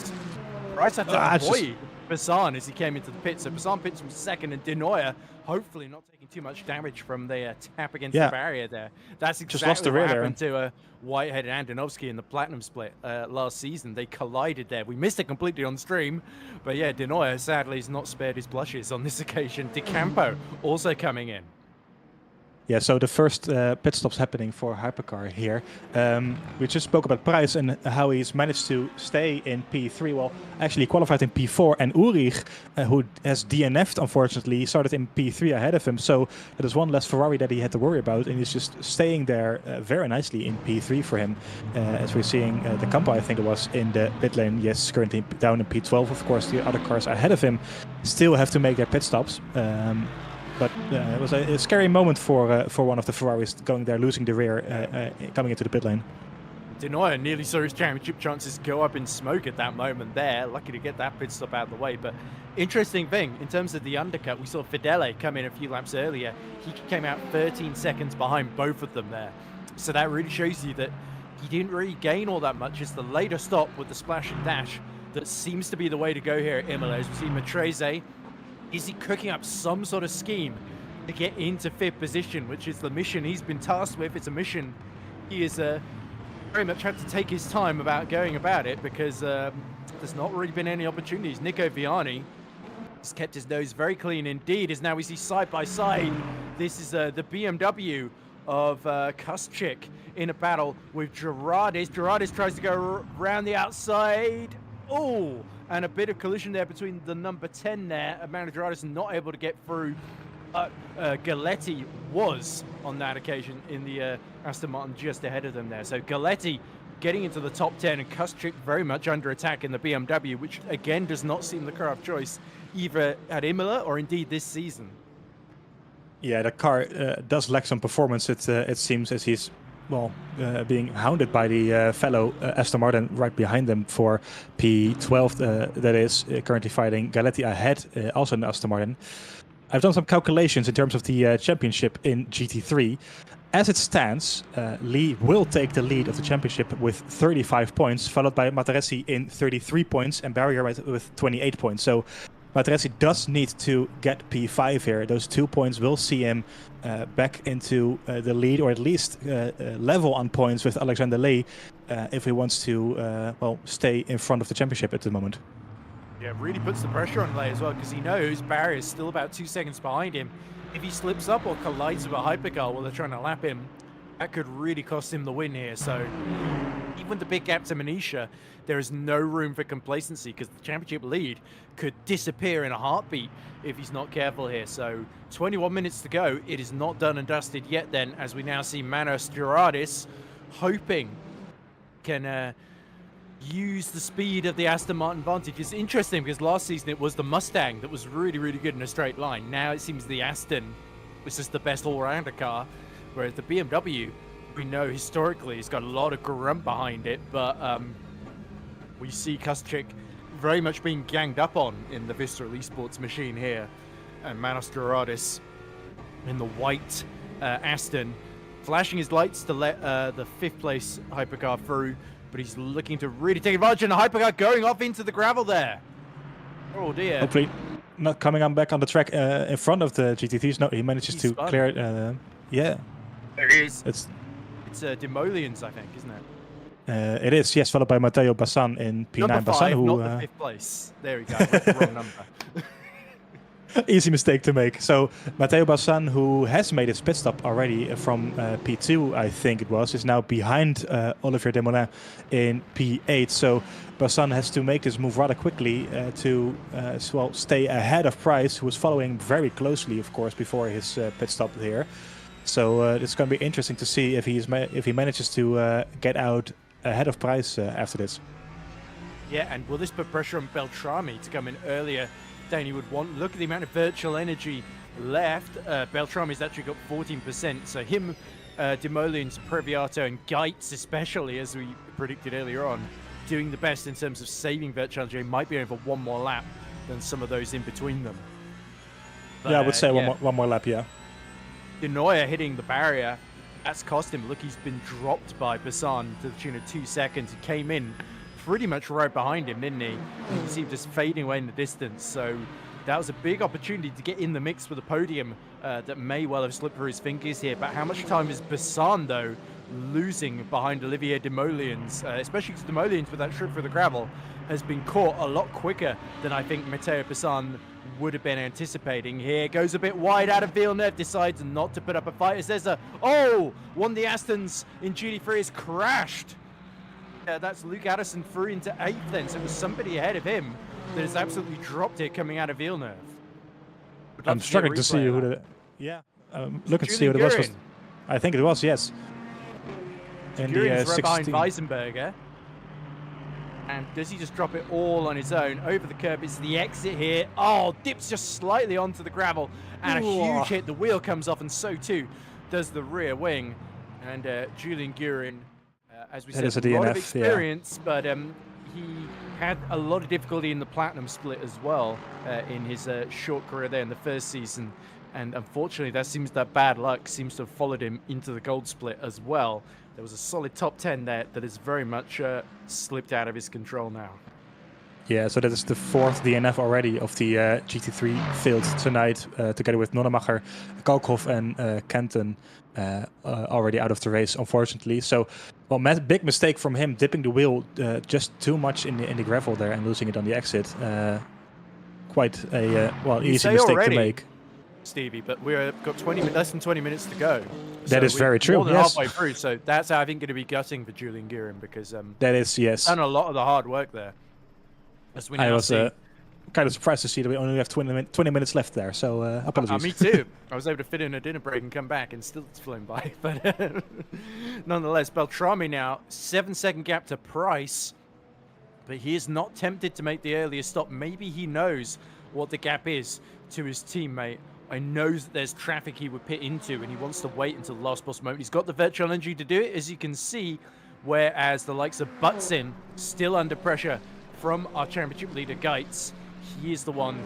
at the boy, Bassan, as he came into the pits. So Bassan pits from second, and Denoyer hopefully not taking too much damage from the tap against the barrier there. That's exactly what happened to Whitehead and Andonovsky in the Platinum split last season. They collided there. We missed it completely on stream, but yeah, Denoyer sadly has not spared his blushes on this occasion. De Campo also coming in. Yeah, so the first pit stops happening for Hypercar here. We just spoke about Price and how he's managed to stay in P3. Well, actually qualified in P4, and Ulrich, who has DNF'd, unfortunately, started in P3 ahead of him. So it is one less Ferrari that he had to worry about, and he's just staying there very nicely in P3 for him. As we're seeing De Campo, I think it was, in the pit lane. Yes, currently down in P12. Of course, the other cars ahead of him still have to make their pit stops. But it was a scary moment for one of the Ferraris going there, losing the rear, coming into the pit lane. Denoyer nearly saw his championship chances go up in smoke at that moment there. Lucky to get that pit stop out of the way. But interesting thing, in terms of the undercut, we saw Fidele come in a few laps earlier. He came out 13 seconds behind both of them there. So that really shows you that he didn't really gain all that much. It's the later stop with the splash and dash that seems to be the way to go here at Imola. As we see Matrese, is he cooking up some sort of scheme to get into 5th position, which is the mission he's been tasked with? It's a mission he is very much had to take his time about going about it, because there's not really been any opportunities. Nico Viani has kept his nose very clean indeed, as now we see side by side. This is the BMW of Kuschik in a battle with Gerardis. Gerardis tries to go around the outside. Oh, and a bit of collision there between the number 10 there. Amanda Gerardis not able to get through. Galetti was on that occasion in the Aston Martin just ahead of them there. So Galetti getting into the top 10, and Kuschik very much under attack in the BMW, which again does not seem the car of choice either at Imola or indeed this season. Yeah, the car does lack some performance, it seems, as he's being hounded by the fellow Aston Martin right behind them for P12, that is currently fighting Galetti ahead, also in Aston Martin. I've done some calculations in terms of the championship in GT3. As it stands, Lee will take the lead of the championship with 35 points, followed by Mataresi in 33 points and Barrier with 28 points. So Mataresi does need to get P5 here. Those 2 points will see him back into the lead, or at least level on points with Alexander Lee, if he wants to stay in front of the championship at the moment. Yeah, it really puts the pressure on Lay as well, because he knows Barrier is still about 2 seconds behind him. If he slips up or collides with a Hypercar while they're trying to lap him, that could really cost him the win here. So even with the big gap to Manisha, there is no room for complacency, because the championship lead could disappear in a heartbeat if he's not careful here. So 21 minutes to go. It is not done and dusted yet then, as we now see Manos Gerardis hoping can use the speed of the Aston Martin Vantage. It's interesting because last season it was the Mustang that was really, really good in a straight line. Now it seems the Aston was just the best all-rounder car, whereas the BMW, we know historically, has got a lot of grunt behind it, but we see Kuschik very much being ganged up on in the VMS eSports machine here, and Manos Gerardis in the white Aston, flashing his lights to let the 5th place Hypercar through, but he's looking to really take advantage, and the Hypercar going off into the gravel there. Oh dear. Hopefully not coming on back on the track in front of the GT3s. No, he manages to clear it. Yeah. There he is. It's Demolians, I think, isn't it? It is, yes, followed by Matteo Bassan in P9. Number 5, Bassan, who, not the 5th place. There we go. That's the wrong number. Easy mistake to make. So Matteo Bassan, who has made his pit stop already from P2, I think it was, is now behind Olivier Desmoulins in P8. So Bassan has to make this move rather quickly to stay ahead of Price, who was following very closely, of course, before his pit stop here. So it's going to be interesting to see if he manages to get out ahead of Price after this. Yeah, and will this put pressure on Beltrami to come in earlier than he would want? Look at the amount of virtual energy left. Beltrami's actually got 14%, so him, Demolians, Previato, and Geitz especially, as we predicted earlier on, doing the best in terms of saving virtual energy. Might be over one more lap than some of those in between them. But, yeah, I would say one more lap, yeah. De Nooijer hitting the barrier, that's cost him. Look, he's been dropped by Bassan to the tune of 2 seconds. He came in pretty much right behind him, didn't he? You can see him just fading away in the distance. So that was a big opportunity to get in the mix for the podium that may well have slipped through his fingers here. But how much time is Bassan, though, losing behind Olivier Desmoulins, especially because Desmoulins, with that trip for the gravel, has been caught a lot quicker than I think Matteo Bassan would have been anticipating. Here goes a bit wide out of Villeneuve, decides not to put up a fight as there's one of the Astons in GT3 has crashed. That's Luke Addison through into 8th then, so it was somebody ahead of him that has absolutely dropped it coming out of Villeneuve. I'm struggling to see who the... Yeah, looking to see who it was. I think it was, yes. In the 16. Right behind Weisenberger. And does he just drop it all on his own? Over the curb, it's the exit here. Oh, dips just slightly onto the gravel. And a huge hit. The wheel comes off, and so too does the rear wing. And Julian Guerin, as we said, a lot of experience, but he had a lot of difficulty in the platinum split as well in his short career there in the first season. And unfortunately, that bad luck seems to have followed him into the gold split as well. There was a solid top 10 there that has very much slipped out of his control now. Yeah, so that is the 4th DNF already of the GT3 field tonight, together with Nonnemacher, Kalkhoff, and Kenton already out of the race, unfortunately. So, well, big mistake from him, dipping the wheel just too much in the gravel there and losing it on the exit. Quite a easy mistake to make. Stevie, but we've got less than 20 minutes to go. That is very true. More than halfway through, so that's I think going to be gutting for Julian Guerin because that is done a lot of the hard work there. As we now I was kind of surprised to see that we only have 20 minutes left there. So apologies. Me too. I was able to fit in a dinner break and come back, and still it's flown by. But nonetheless, Beltrami now 7-second gap to Price, but he is not tempted to make the earlier stop. Maybe he knows what the gap is to his teammate. I know that there's traffic he would pit into, and he wants to wait until the last possible moment. He's got the virtual energy to do it, as you can see, whereas the likes of Butsin still under pressure from our championship leader, Geitz. He is the one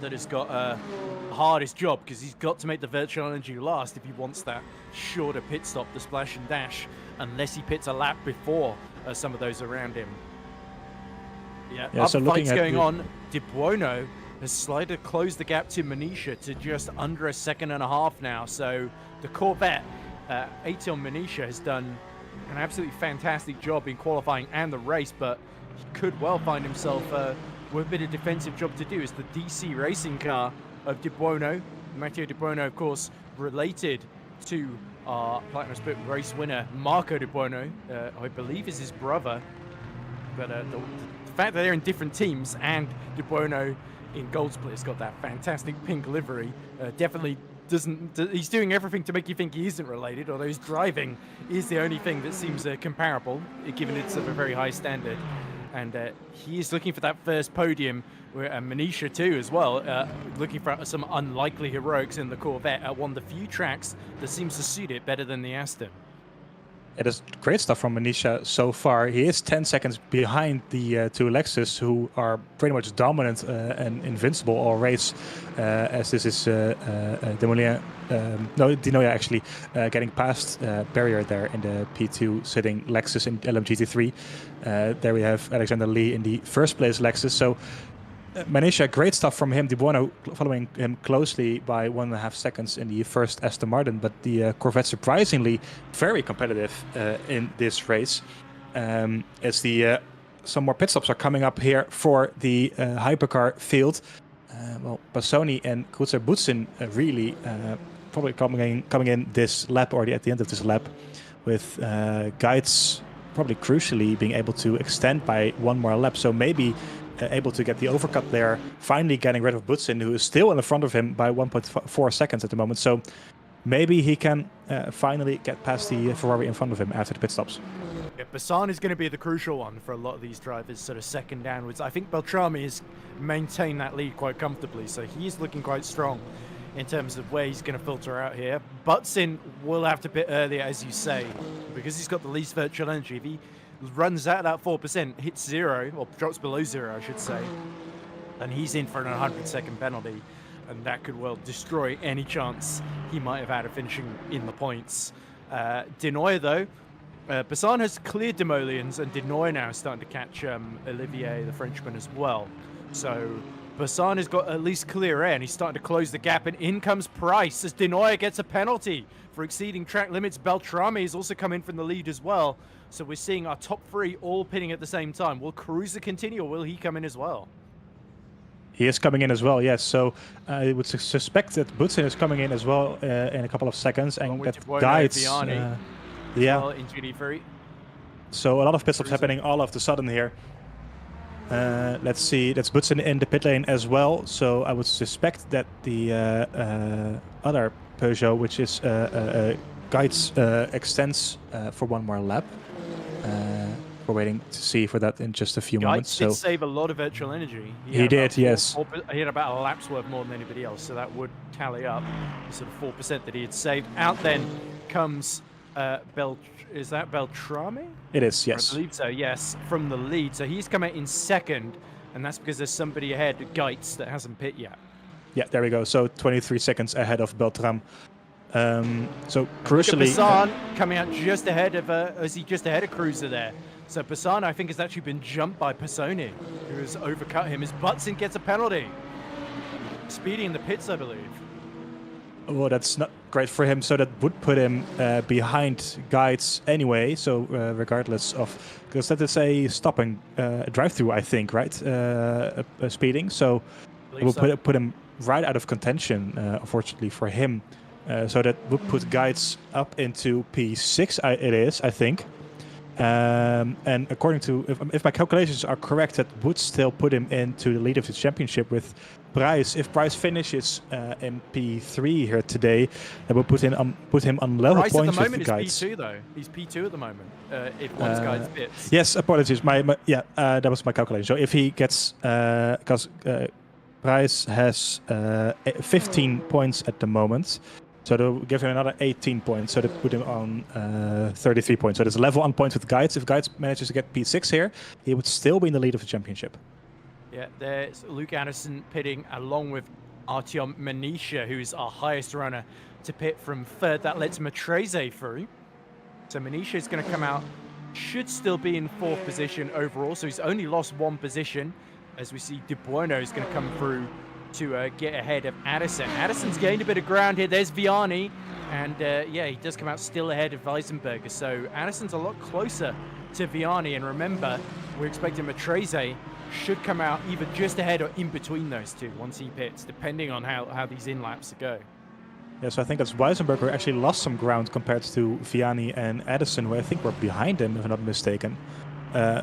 that has got the hardest job because he's got to make the virtual energy last if he wants that shorter pit stop, the splash and dash, unless he pits a lap before some of those around him. Yeah, so fights going on. De Buono has closed the gap to Manisha to just under 1.5 seconds now. So the Corvette, Atil Manisha, has done an absolutely fantastic job in qualifying and the race, but he could well find himself with a bit of defensive job to do. It's the DC racing car of De Buono. Matteo De Buono, of course, related to our Platinum Split race winner, Marco De Buono, I believe is his brother. But the fact that they're in different teams and De Buono in Gold Split has got that fantastic pink livery definitely he's doing everything to make you think he isn't related, although his driving is the only thing that seems comparable, given it's of a very high standard. And he is looking for that first podium, and Manisha too as well, looking for some unlikely heroics in the Corvette at one of the few tracks that seems to suit it better than the Aston. It is great stuff from Manisha so far. He is 10 seconds behind the two Lexus, who are pretty much dominant and invincible all race, as this is De Nooijer actually getting past barrier there in the P2 sitting Lexus in LMGT3. There we have Alexander Lee in the first place Lexus. So Manisha, great stuff from him. De Buono following him closely by 1.5 seconds in the first Aston Martin, but the Corvette surprisingly very competitive in this race. As some more pit stops are coming up here for the Hypercar field. well, Bassoni and Kruzer Butsin really probably coming in this lap or at the end of this lap with guides probably crucially being able to extend by one more lap. So maybe able to get the overcut there, finally getting rid of Butsin, who is still in front of him by 1.4 seconds at the moment. So maybe he can finally get past the Ferrari in front of him after the pit stops. Yeah, Bassan is going to be the crucial one for a lot of these drivers, sort of second downwards. I think Beltrami has maintained that lead quite comfortably, so he's looking quite strong in terms of where he's going to filter out here. Butsin will have to pit earlier, as you say, because he's got the least virtual energy. If he runs out that 4%, hits 0, or drops below 0, I should say, and he's in for an 100-second penalty, and that could well destroy any chance he might have had of finishing in the points. Denoy, though, Bassan has cleared Demolians, and Denoy now is starting to catch Olivier, the Frenchman, as well. So Bassan has got at least clear air, and he's starting to close the gap, and in comes Price as Denoy gets a penalty for exceeding track limits. Beltrami has also come in from the lead as well. So we're seeing our top 3 all pitting at the same time. Will Cruiser continue, or will he come in as well? He is coming in as well, yes. So I would suspect that Butsin is coming in as well in a couple of seconds, and that guides. Yeah. Well, in GD3. So a lot of pit stops happening all of a sudden here. Let's see, that's Butsin in the pit lane as well. So I would suspect that the other Peugeot, which is guides, extends for one more lap. We're waiting to see for that in just a few moments. Guides did save a lot of virtual energy. He did, yes. He had about a lap's worth more than anybody else, so that would tally up the sort of 4% that he had saved. Out then comes is that Beltrami? It is, yes. I believe so, yes, from the lead. So he's come out in second, and that's because there's somebody ahead, Geitz, that hasn't pit yet. Yeah, there we go. So 23 seconds ahead of Beltram. So crucially, Bassan coming out just ahead of Cruiser there. So Bassan, I think, has actually been jumped by Passoni, who has overcut him as Butsin gets a penalty. Speedy in the pits, I believe. Well, that's not great for him. So that would put him behind guides anyway. So regardless of, because that is a stopping drive-through, I think, right? Speeding. So it will put him right out of contention, unfortunately for him. So that would put guides up into P6. It is, I think. And according to, if my calculations are correct, that would still put him into the lead of the championship with Price. If Price finishes in P3 here today, that would put him on level Price points at the with moment the guides. is P2 though. He's P2 at the moment. If one's guides pits. Yes, apologies. That was my calculation. So if he gets, because Price has 15 points at the moment. So they'll give him another 18 points, so they put him on 33 points. So there's a level on points with Guides. If Guides manages to get P6 here, he would still be in the lead of the championship. Yeah, there's Luke Anderson pitting along with Artyom Manisha, who's our highest runner to pit from third. That lets Matrese through. So Manisha is going to come out, should still be in fourth position overall, so he's only lost one position. As we see, De Bueno is going to come through to get ahead of Addison. Addison's gained a bit of ground here. There's Vianney, and yeah, he does come out still ahead of Weisenberger. So Addison's a lot closer to Vianney, and remember, we're expecting Matrese should come out either just ahead or in between those two once he pits, depending on how these in-laps go. Yeah, so I think that's Weisenberger actually lost some ground compared to Vianney and Addison, who I think were behind him, if I'm not mistaken.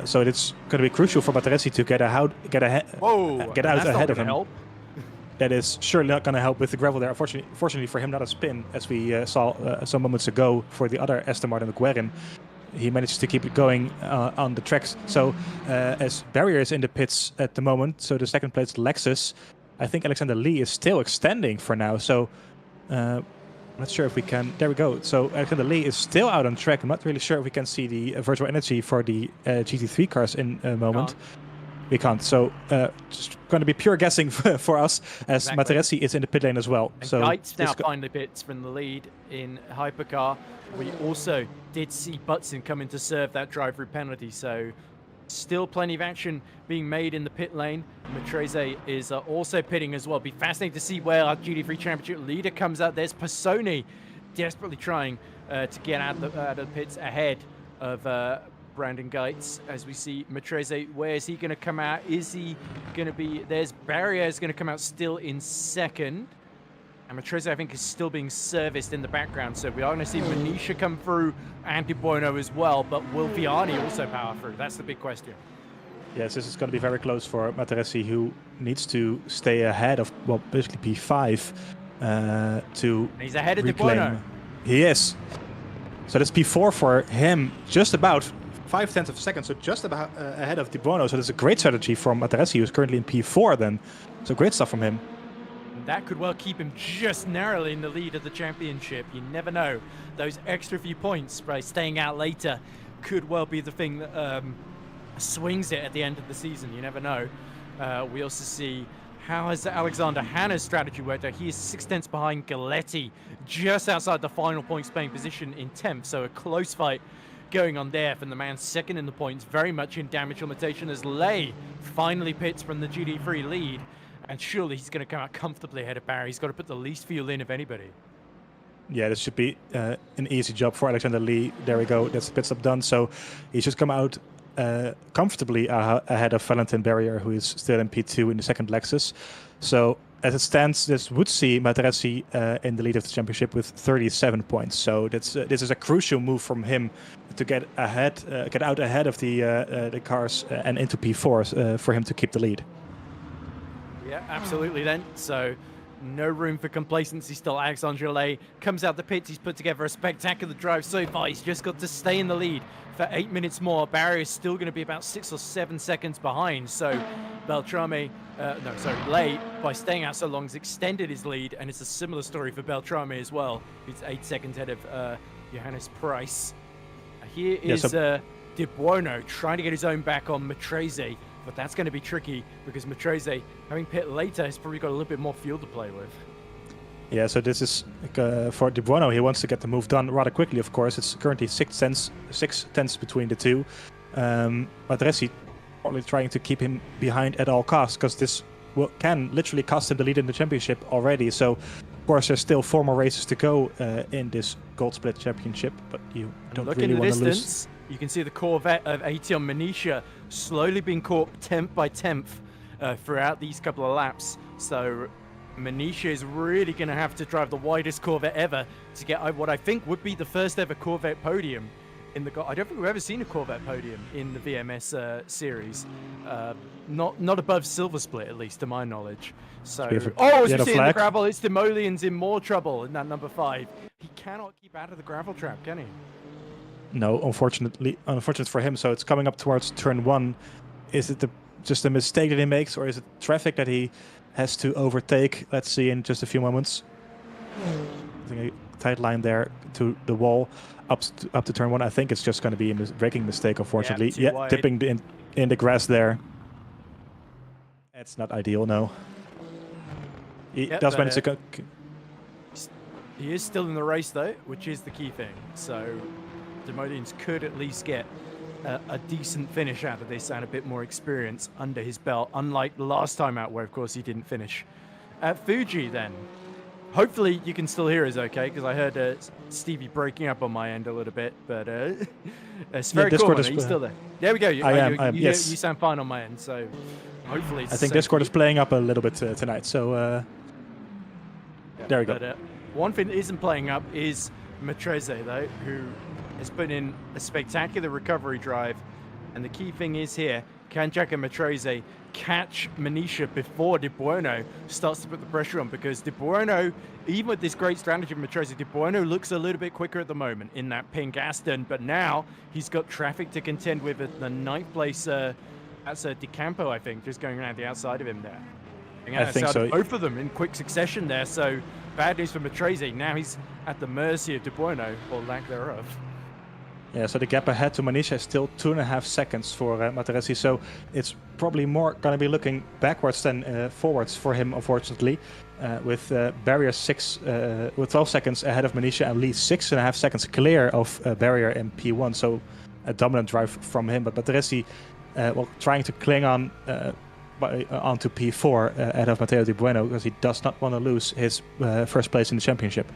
So it's going to be crucial for Matrese to get out ahead of him. Help. That is surely not going to help with the gravel there. Unfortunately for him, not a spin, as we saw some moments ago for the other Aston Martin McLaren. He managed to keep it going on the tracks. So as Barrier is in the pits at the moment, so the second place Lexus, I think Alexander Lee is still extending for now. So not sure if we can. There we go. So Alexander Lee is still out on track. I'm not really sure if we can see the virtual energy for the GT3 cars in a moment. We can't. So just going to be pure guessing for us, as Matrese is in the pit lane as well. And so Geitz now finally pits from the lead in Hypercar. We also did see Butsin come in to serve that drive-through penalty. So still plenty of action being made in the pit lane. Matrese is also pitting as well. Be fascinating to see where our GT3 Championship leader comes out. There's Passoni desperately trying to get out of the pits ahead of Brandon Geitz, as we see Matrese. Where is he going to come out? Is he going to be... There's Barrier is going to come out still in second. And Matrese, I think, is still being serviced in the background. So we are going to see Manisha come through and De Buono as well. But will Vianney also power through? That's the big question. Yes, this is going to be very close for Matrese, who needs to stay ahead of, well, basically P5 to He's ahead of De reclaim. Buono. He is. So that's P4 for him, just about 0.5 of a second, so just about ahead of De Buono. So that's a great strategy from Matrese, who's currently in P4 then. So great stuff from him. That could well keep him just narrowly in the lead of the championship. You never know. Those extra few points by staying out later could well be the thing that swings it at the end of the season. You never know. We also see how has Alexander Hanna's strategy worked out. He is 6/10 behind Galetti, just outside the final points playing position in 10th. So a close fight going on there from the man second in the points, very much in damage limitation as Lay finally pits from the GD3 lead. And surely he's going to come out comfortably ahead of Barry. He's got to put the least fuel in of anybody. Yeah, this should be an easy job for Alexander Lee. There we go. That's the pit stop done. So he should come out comfortably ahead of Valentin Barrier, who is still in P2 in the second Lexus. So as it stands, this would see Matrese in the lead of the championship with 37 points. So that's this is a crucial move from him to get out ahead of the cars and into P4 for him to keep the lead. Yeah, absolutely then. So no room for complacency still. Alexandre Lay comes out the pits. He's put together a spectacular drive so far. He's just got to stay in the lead for 8 minutes more. Barry is still going to be about 6 or 7 seconds behind. So Beltrame, Lay, by staying out so long, has extended his lead. And it's a similar story for Beltrame as well. He's 8 seconds ahead of Johannes Price. Here is De Buono trying to get his own back on Matrese. But that's going to be tricky because Matrese, having pit later, has probably got a little bit more fuel to play with. Yeah, so this is for De Buono. He wants to get the move done rather quickly, of course. It's currently 6/10 between the two. Matrese probably trying to keep him behind at all costs because this can literally cost him the lead in the championship already. So, of course, there's still 4 more races to go in this Gold Split Championship, but you don't really want to lose. You can see the Corvette of Aetion Manisha slowly being caught 10th by 10th throughout these couple of laps. So Manisha is really going to have to drive the widest Corvette ever to get what I think would be the first ever Corvette podium in the... I don't think we've ever seen a Corvette podium in the VMS series. Not above Silver Split, at least to my knowledge. So, as we see in the gravel, it's Demolians in more trouble in that number 5. He cannot keep out of the gravel trap, can he? No, unfortunate for him. So it's coming up towards turn 1. Is it just a mistake that he makes, or is it traffic that he has to overtake? Let's see in just a few moments. I think a tight line there to the wall up to turn 1. I think it's just going to be a braking mistake, unfortunately. Yeah, tipping in the grass there. It's not ideal, no. He does manage to... He is still in the race, though, which is the key thing. So Demodians could at least get a decent finish out of this and a bit more experience under his belt, unlike the last time out where, of course, he didn't finish. At Fuji, then, hopefully you can still hear us okay, because I heard Stevie breaking up on my end a little bit, but it's very cool. He's still there. There we go. Yes. You sound fine on my end, so hopefully it's I think Discord is playing up a little bit tonight, so there we go. But, one thing that isn't playing up is Matrese, though, who has put in a spectacular recovery drive. And the key thing is here, can Jack and Matrese catch Manisha before De Buono starts to put the pressure on? Because De Buono, even with this great strategy of Matrese, De Buono looks a little bit quicker at the moment in that pink Aston. But now he's got traffic to contend with at the 9th place. That's De Campo, I think, just going around the outside of him there. I think so. Both of them in quick succession there. So bad news for Matrese. Now he's at the mercy of De Buono, or lack thereof. Yeah, so the gap ahead to Manisha is still 2.5 seconds for Matrese. So it's probably more going to be looking backwards than forwards for him, unfortunately. With Barrier 12 seconds ahead of Manisha and Lee 6.5 seconds clear of Barrier in P1. So a dominant drive from him. But Matrese, trying to cling on onto P4 ahead of Matteo De Buono because he does not want to lose his first place in the championship.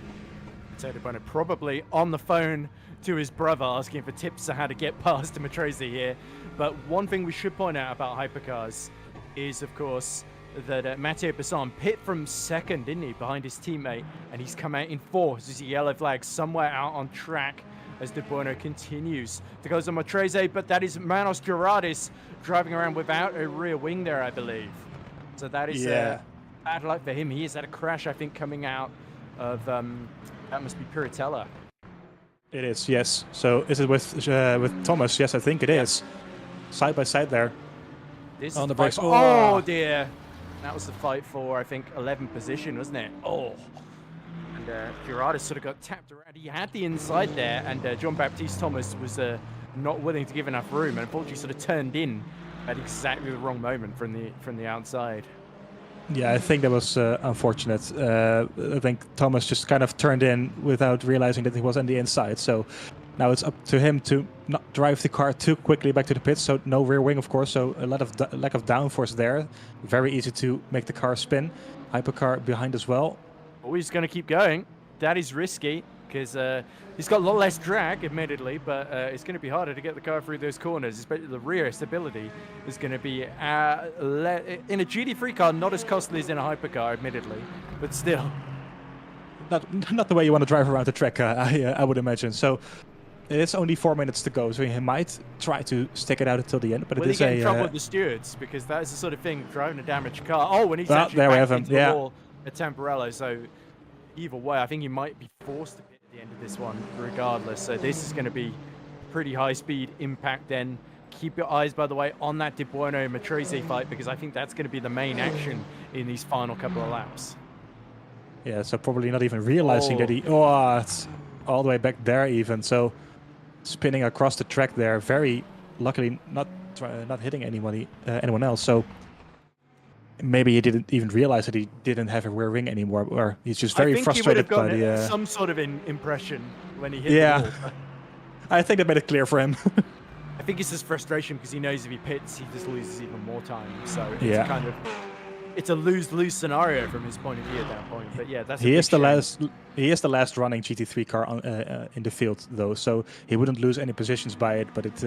Matteo De Buono probably on the phone to his brother, asking for tips on how to get past Matrese here. But one thing we should point out about Hypercars is, of course, that Matteo Bassan pit from second, didn't he, behind his teammate, and he's come out in fourth. There's a yellow flag somewhere out on track as De Bueno continues to go on Matrese, but that is Manos Gerardis driving around without a rear wing there, I believe. So that is bad luck for him. He has had a crash, I think, coming out of, that must be Piratella. It is, yes. So is it with Thomas? Yes, I think it is. Side by side there. This on is the brakes. Oh dear. That was the fight for, I think, 11th position, wasn't it? Oh. And Gerardis sort of got tapped around. He had the inside there, and Jean-Baptiste Thomas was not willing to give enough room, and unfortunately sort of turned in at exactly the wrong moment from the outside. Yeah, I think that was unfortunate. I think Thomas just kind of turned in without realizing that he was on the inside. So now it's up to him to not drive the car too quickly back to the pits. So no rear wing, of course. So a lot of lack of downforce there. Very easy to make the car spin. Hypercar behind as well. Oh, he's going to keep going. That is risky because he's got a lot less drag, admittedly, but it's going to be harder to get the car through those corners, especially the rear stability is going to be in a GT3 car, not as costly as in a Hypercar, admittedly, but still. Not the way you want to drive around the track, I would imagine. So it's only 4 minutes to go, so he might try to stick it out until the end. But Will it is he get in trouble with the stewards? Because that is the sort of thing, driving a damaged car. Oh, when he's actually there we back have him. into the wall at Tamburello. So either way, I think he might be forced to pit at the end of this one, regardless. So this is going to be pretty high-speed impact then. Keep your eyes, by the way, on that De Bueno Matrese fight, because I think that's going to be the main action in these final couple of laps. Yeah, so probably not even realizing that he... Oh, it's all the way back there even. So spinning across the track there, very luckily not hitting anyone else. So maybe he didn't even realize that he didn't have a rear wing anymore, or he's just very frustrated by the... I think he would have gotten some sort of impression when he hit the wall. I think that made it clear for him. I think it's his frustration because he knows if he pits, he just loses even more time. So it's kind of... It's a lose-lose scenario from his point of view at that point. But yeah, that's he is the last running GT3 car in the field though, so he wouldn't lose any positions by it. But it,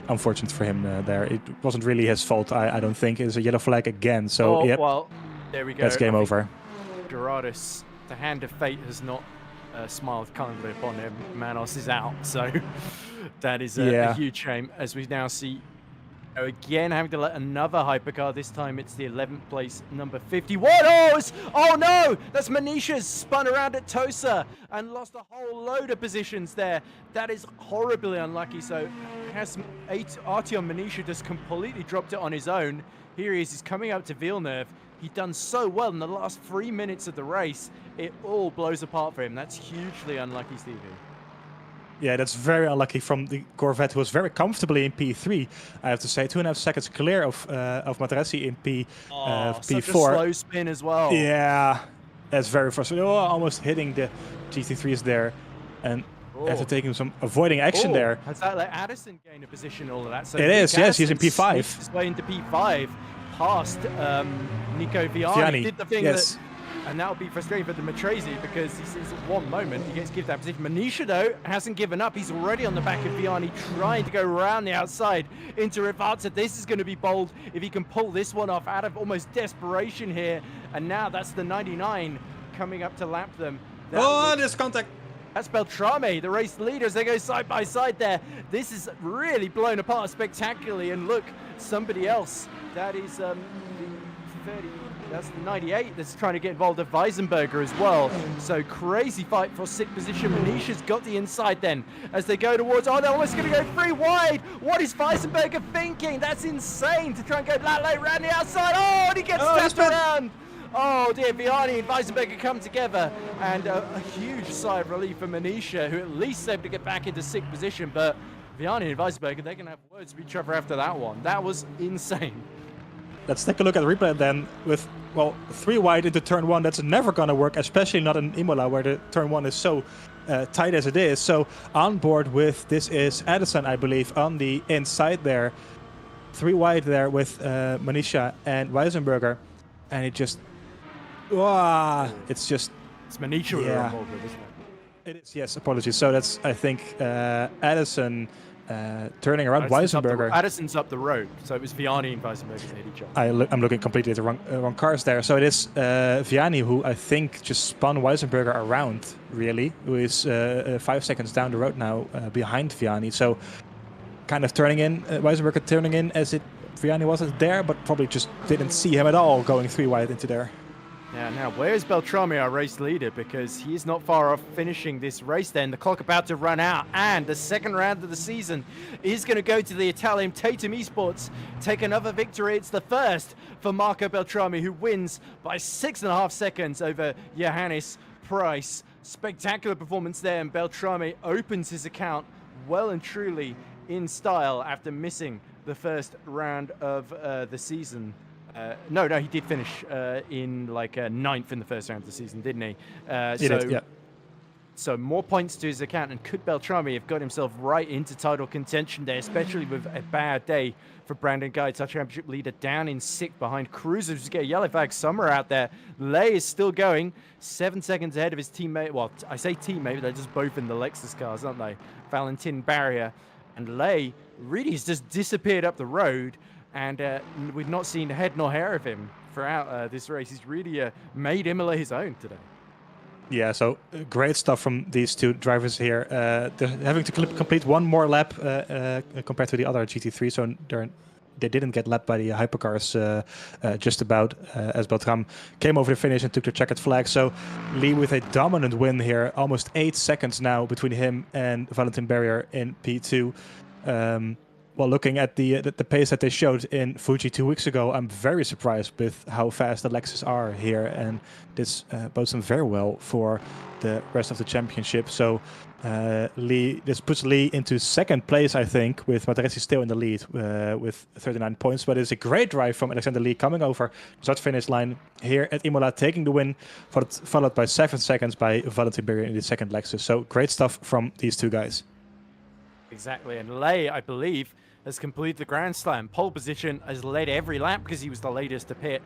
unfortunate for him there. It wasn't really his fault. I don't think. It's a yellow flag again. So well, there we go. That's game over. Gerardis, the hand of fate has not smiled kindly upon him. Manos is out, so that is a huge shame. As we now see. Again, having to let another Hypercar. This time it's the 11th place, number 51. Oh no! That's Manisha's spun around at Tosa and lost a whole load of positions there. That is horribly unlucky. So has Artyom Manisha just completely dropped it on his own. Here he is. He's coming up to Villeneuve. He's done so well in the last 3 minutes of the race. It all blows apart for him. That's hugely unlucky, Stevie. Yeah, that's very unlucky from the Corvette, who was very comfortably in P3. I have to say, 2.5 seconds clear of Matrese in P4. Such a slow spin as well. Yeah, that's very frustrating. Oh, almost hitting the GT3s there, and after taking some avoiding action there. Has that let Addison gain a position? All of that. So it is. Yes, he's in P5. His way into P5, past Nico Viani. Did the thing that. And that will be frustrating for the Matrese because he sees at one moment he gets given that position. Manisha, though, hasn't given up. He's already on the back of Viani, trying to go around the outside into Rivalta. This is going to be bold if he can pull this one off out of almost desperation here. And now that's the 99 coming up to lap them. There's contact. That's Beltrame, the race leaders. They go side by side there. This is really blown apart spectacularly. And look, somebody else. That is the 30. That's the 98 that's trying to get involved with Weisenberger as well. So crazy fight for 6th position. Manisha's got the inside then as they go towards... Oh, they're almost going to go 3 wide. What is Weisenberger thinking? That's insane to try and go late around the outside. Oh, and he gets stepped around. Oh dear, Viani and Weisenberger come together. And a huge sigh of relief for Manisha, who at least able to get back into 6th position. But Viani and Weisenberger, they're going to have words with each other after that one. That was insane. Let's take a look at the replay then with, 3 wide into turn 1. That's never going to work, especially not in Imola where the turn 1 is so tight as it is. So on board with, this is Addison, I believe, on the inside there. 3 wide there with Manisha and Weisenberger. And it just, it's just... It's Manisha we're involved with, isn't it? It is, yes, apologies. So that's, I think, Addison turning around Weisenberger. Addison's up the road, so it was Vianney and Weisenberger that hit each other. I'm looking completely at the wrong cars there. So it is Vianney who I think just spun Weisenberger around, really, who is 5 seconds down the road now behind Vianney. So kind of turning in, Weisenberger turning in as if Vianney wasn't there, but probably just didn't see him at all going 3 wide into there. Yeah, now where's Beltrami, our race leader? Because he is not far off finishing this race then. The clock about to run out, and the second round of the season is going to go to the Italian Tatum eSports. Take another victory. It's the first for Marco Beltrami, who wins by 6.5 seconds over Johannes Price. Spectacular performance there, and Beltrami opens his account well and truly in style after missing the first round of the season. No, he did finish in like 9th in the first round of the season, didn't he? So more points to his account, and could Beltrami have got himself right into title contention there, especially with a bad day for Brandon Guides, our championship leader, down in 6th behind Cruisers to get a yellow flag somewhere out there. Lay is still going, 7 seconds ahead of his teammate. Well, I say teammate, but they're just both in the Lexus cars, aren't they? Valentin Barrier. And Lay really has just disappeared up the road. And we've not seen head nor hair of him throughout this race. He's really made Imola his own today. Yeah, so great stuff from these two drivers here. They're having to complete one more lap compared to the other GT3, so they didn't get lapped by the hypercars just about as Beltram came over the finish and took the checkered flag. So Lee with a dominant win here, almost 8 seconds now between him and Valentin Barrier in P2. Well, looking at the pace that they showed in Fuji 2 weeks ago, I'm very surprised with how fast the Lexus are here, and this bodes them very well for the rest of the championship. So this puts Lee into 2nd place, I think, with Mataresi still in the lead with 39 points. But it's a great drive from Alexander Lee coming over start finish line here at Imola, taking the win, followed by 7 seconds by Valentin Barrier in the 2nd Lexus. So great stuff from these two guys. Exactly, and Lay, I believe, has completed the Grand Slam. Pole position, has led every lap because he was the latest to pit.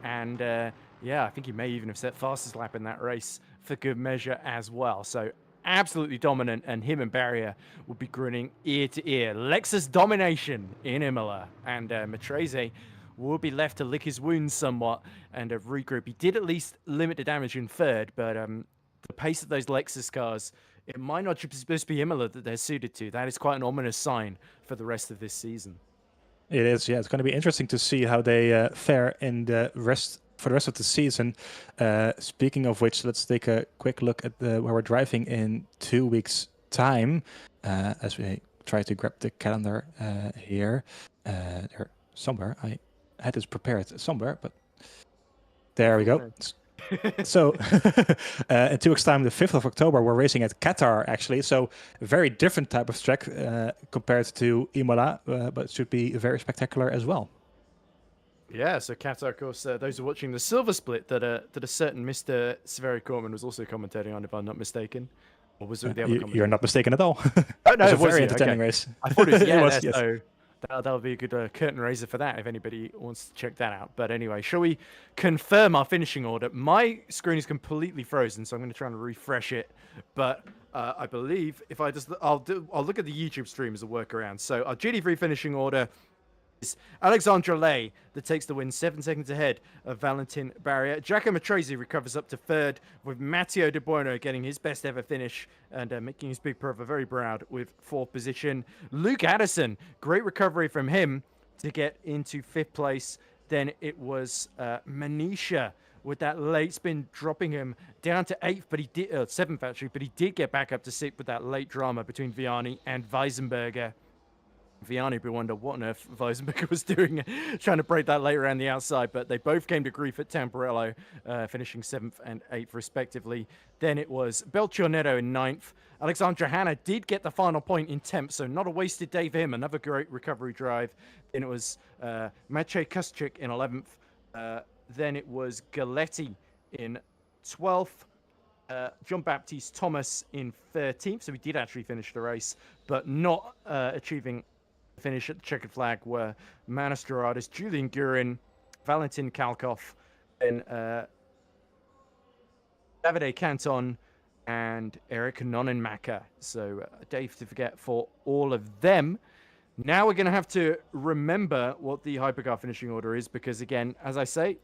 And yeah, I think he may even have set fastest lap in that race for good measure as well. So absolutely dominant, and him and Barrier will be grinning ear to ear. Lexus domination in Imola, and Matrese will be left to lick his wounds somewhat and regroup. He did at least limit the damage in 3rd, but the pace of those Lexus cars, it might not just be Imola that they're suited to. That is quite an ominous sign for the rest of this season. It is, yeah. It's going to be interesting to see how they fare in the rest of the season. Speaking of which, let's take a quick look at where we're driving in 2 weeks' time, as we try to grab the calendar here. There somewhere. I had this prepared somewhere, but there we go. So in 2 weeks' time, the 5th of October, we're racing at Qatar, actually. So a very different type of track compared to Imola, but it should be very spectacular as well. Yeah, so Qatar, of course, those who are watching the silver split that a certain Mr. Severi Corman was also commentating on, if I'm not mistaken. Or was it the other You're not mistaken at all. Oh, no, it was a very entertaining race. I thought it was, yeah, yes. So that'll be a good curtain raiser for that if anybody wants to check that out. But anyway, shall we confirm our finishing order? My screen is completely frozen, so I'm going to try and refresh it. But I believe if I just I'll look at the YouTube stream as a workaround. So our GT3 finishing order is Alexandre Lay that takes the win, 7 seconds ahead of Valentin Barrier. Giacomo Matrese recovers up to 3rd, with Matteo De Buono getting his best ever finish and making his big brother very proud with 4th position. Luke Addison, great recovery from him to get into 5th place. Then it was Manisha with that late spin dropping him down to 8th, but he did 7th actually, but he did get back up to 6th with that late drama between Vianney and Weisenberger. Vianney would wonder what on earth Weisenberger was doing, trying to break that late around the outside, but they both came to grief at Tamburello, finishing 7th and 8th respectively. Then it was Belchionetto in 9th. Alexandra Hanna did get the final point in 10th, so not a wasted day for him. Another great recovery drive. Then it was Maciej Kuszczyk in 11th. Then it was Galetti in 12th. John Baptiste Thomas in 13th, so he did actually finish the race, but not achieving finish at the checkered flag were Manos Gerardis, Julian Gurin, Valentin Kalkov, and Davide Canton, and Eric Nonnenmacher. So a day to forget for all of them. Now we're going to have to remember what the Hypercar finishing order is because, again, as I say,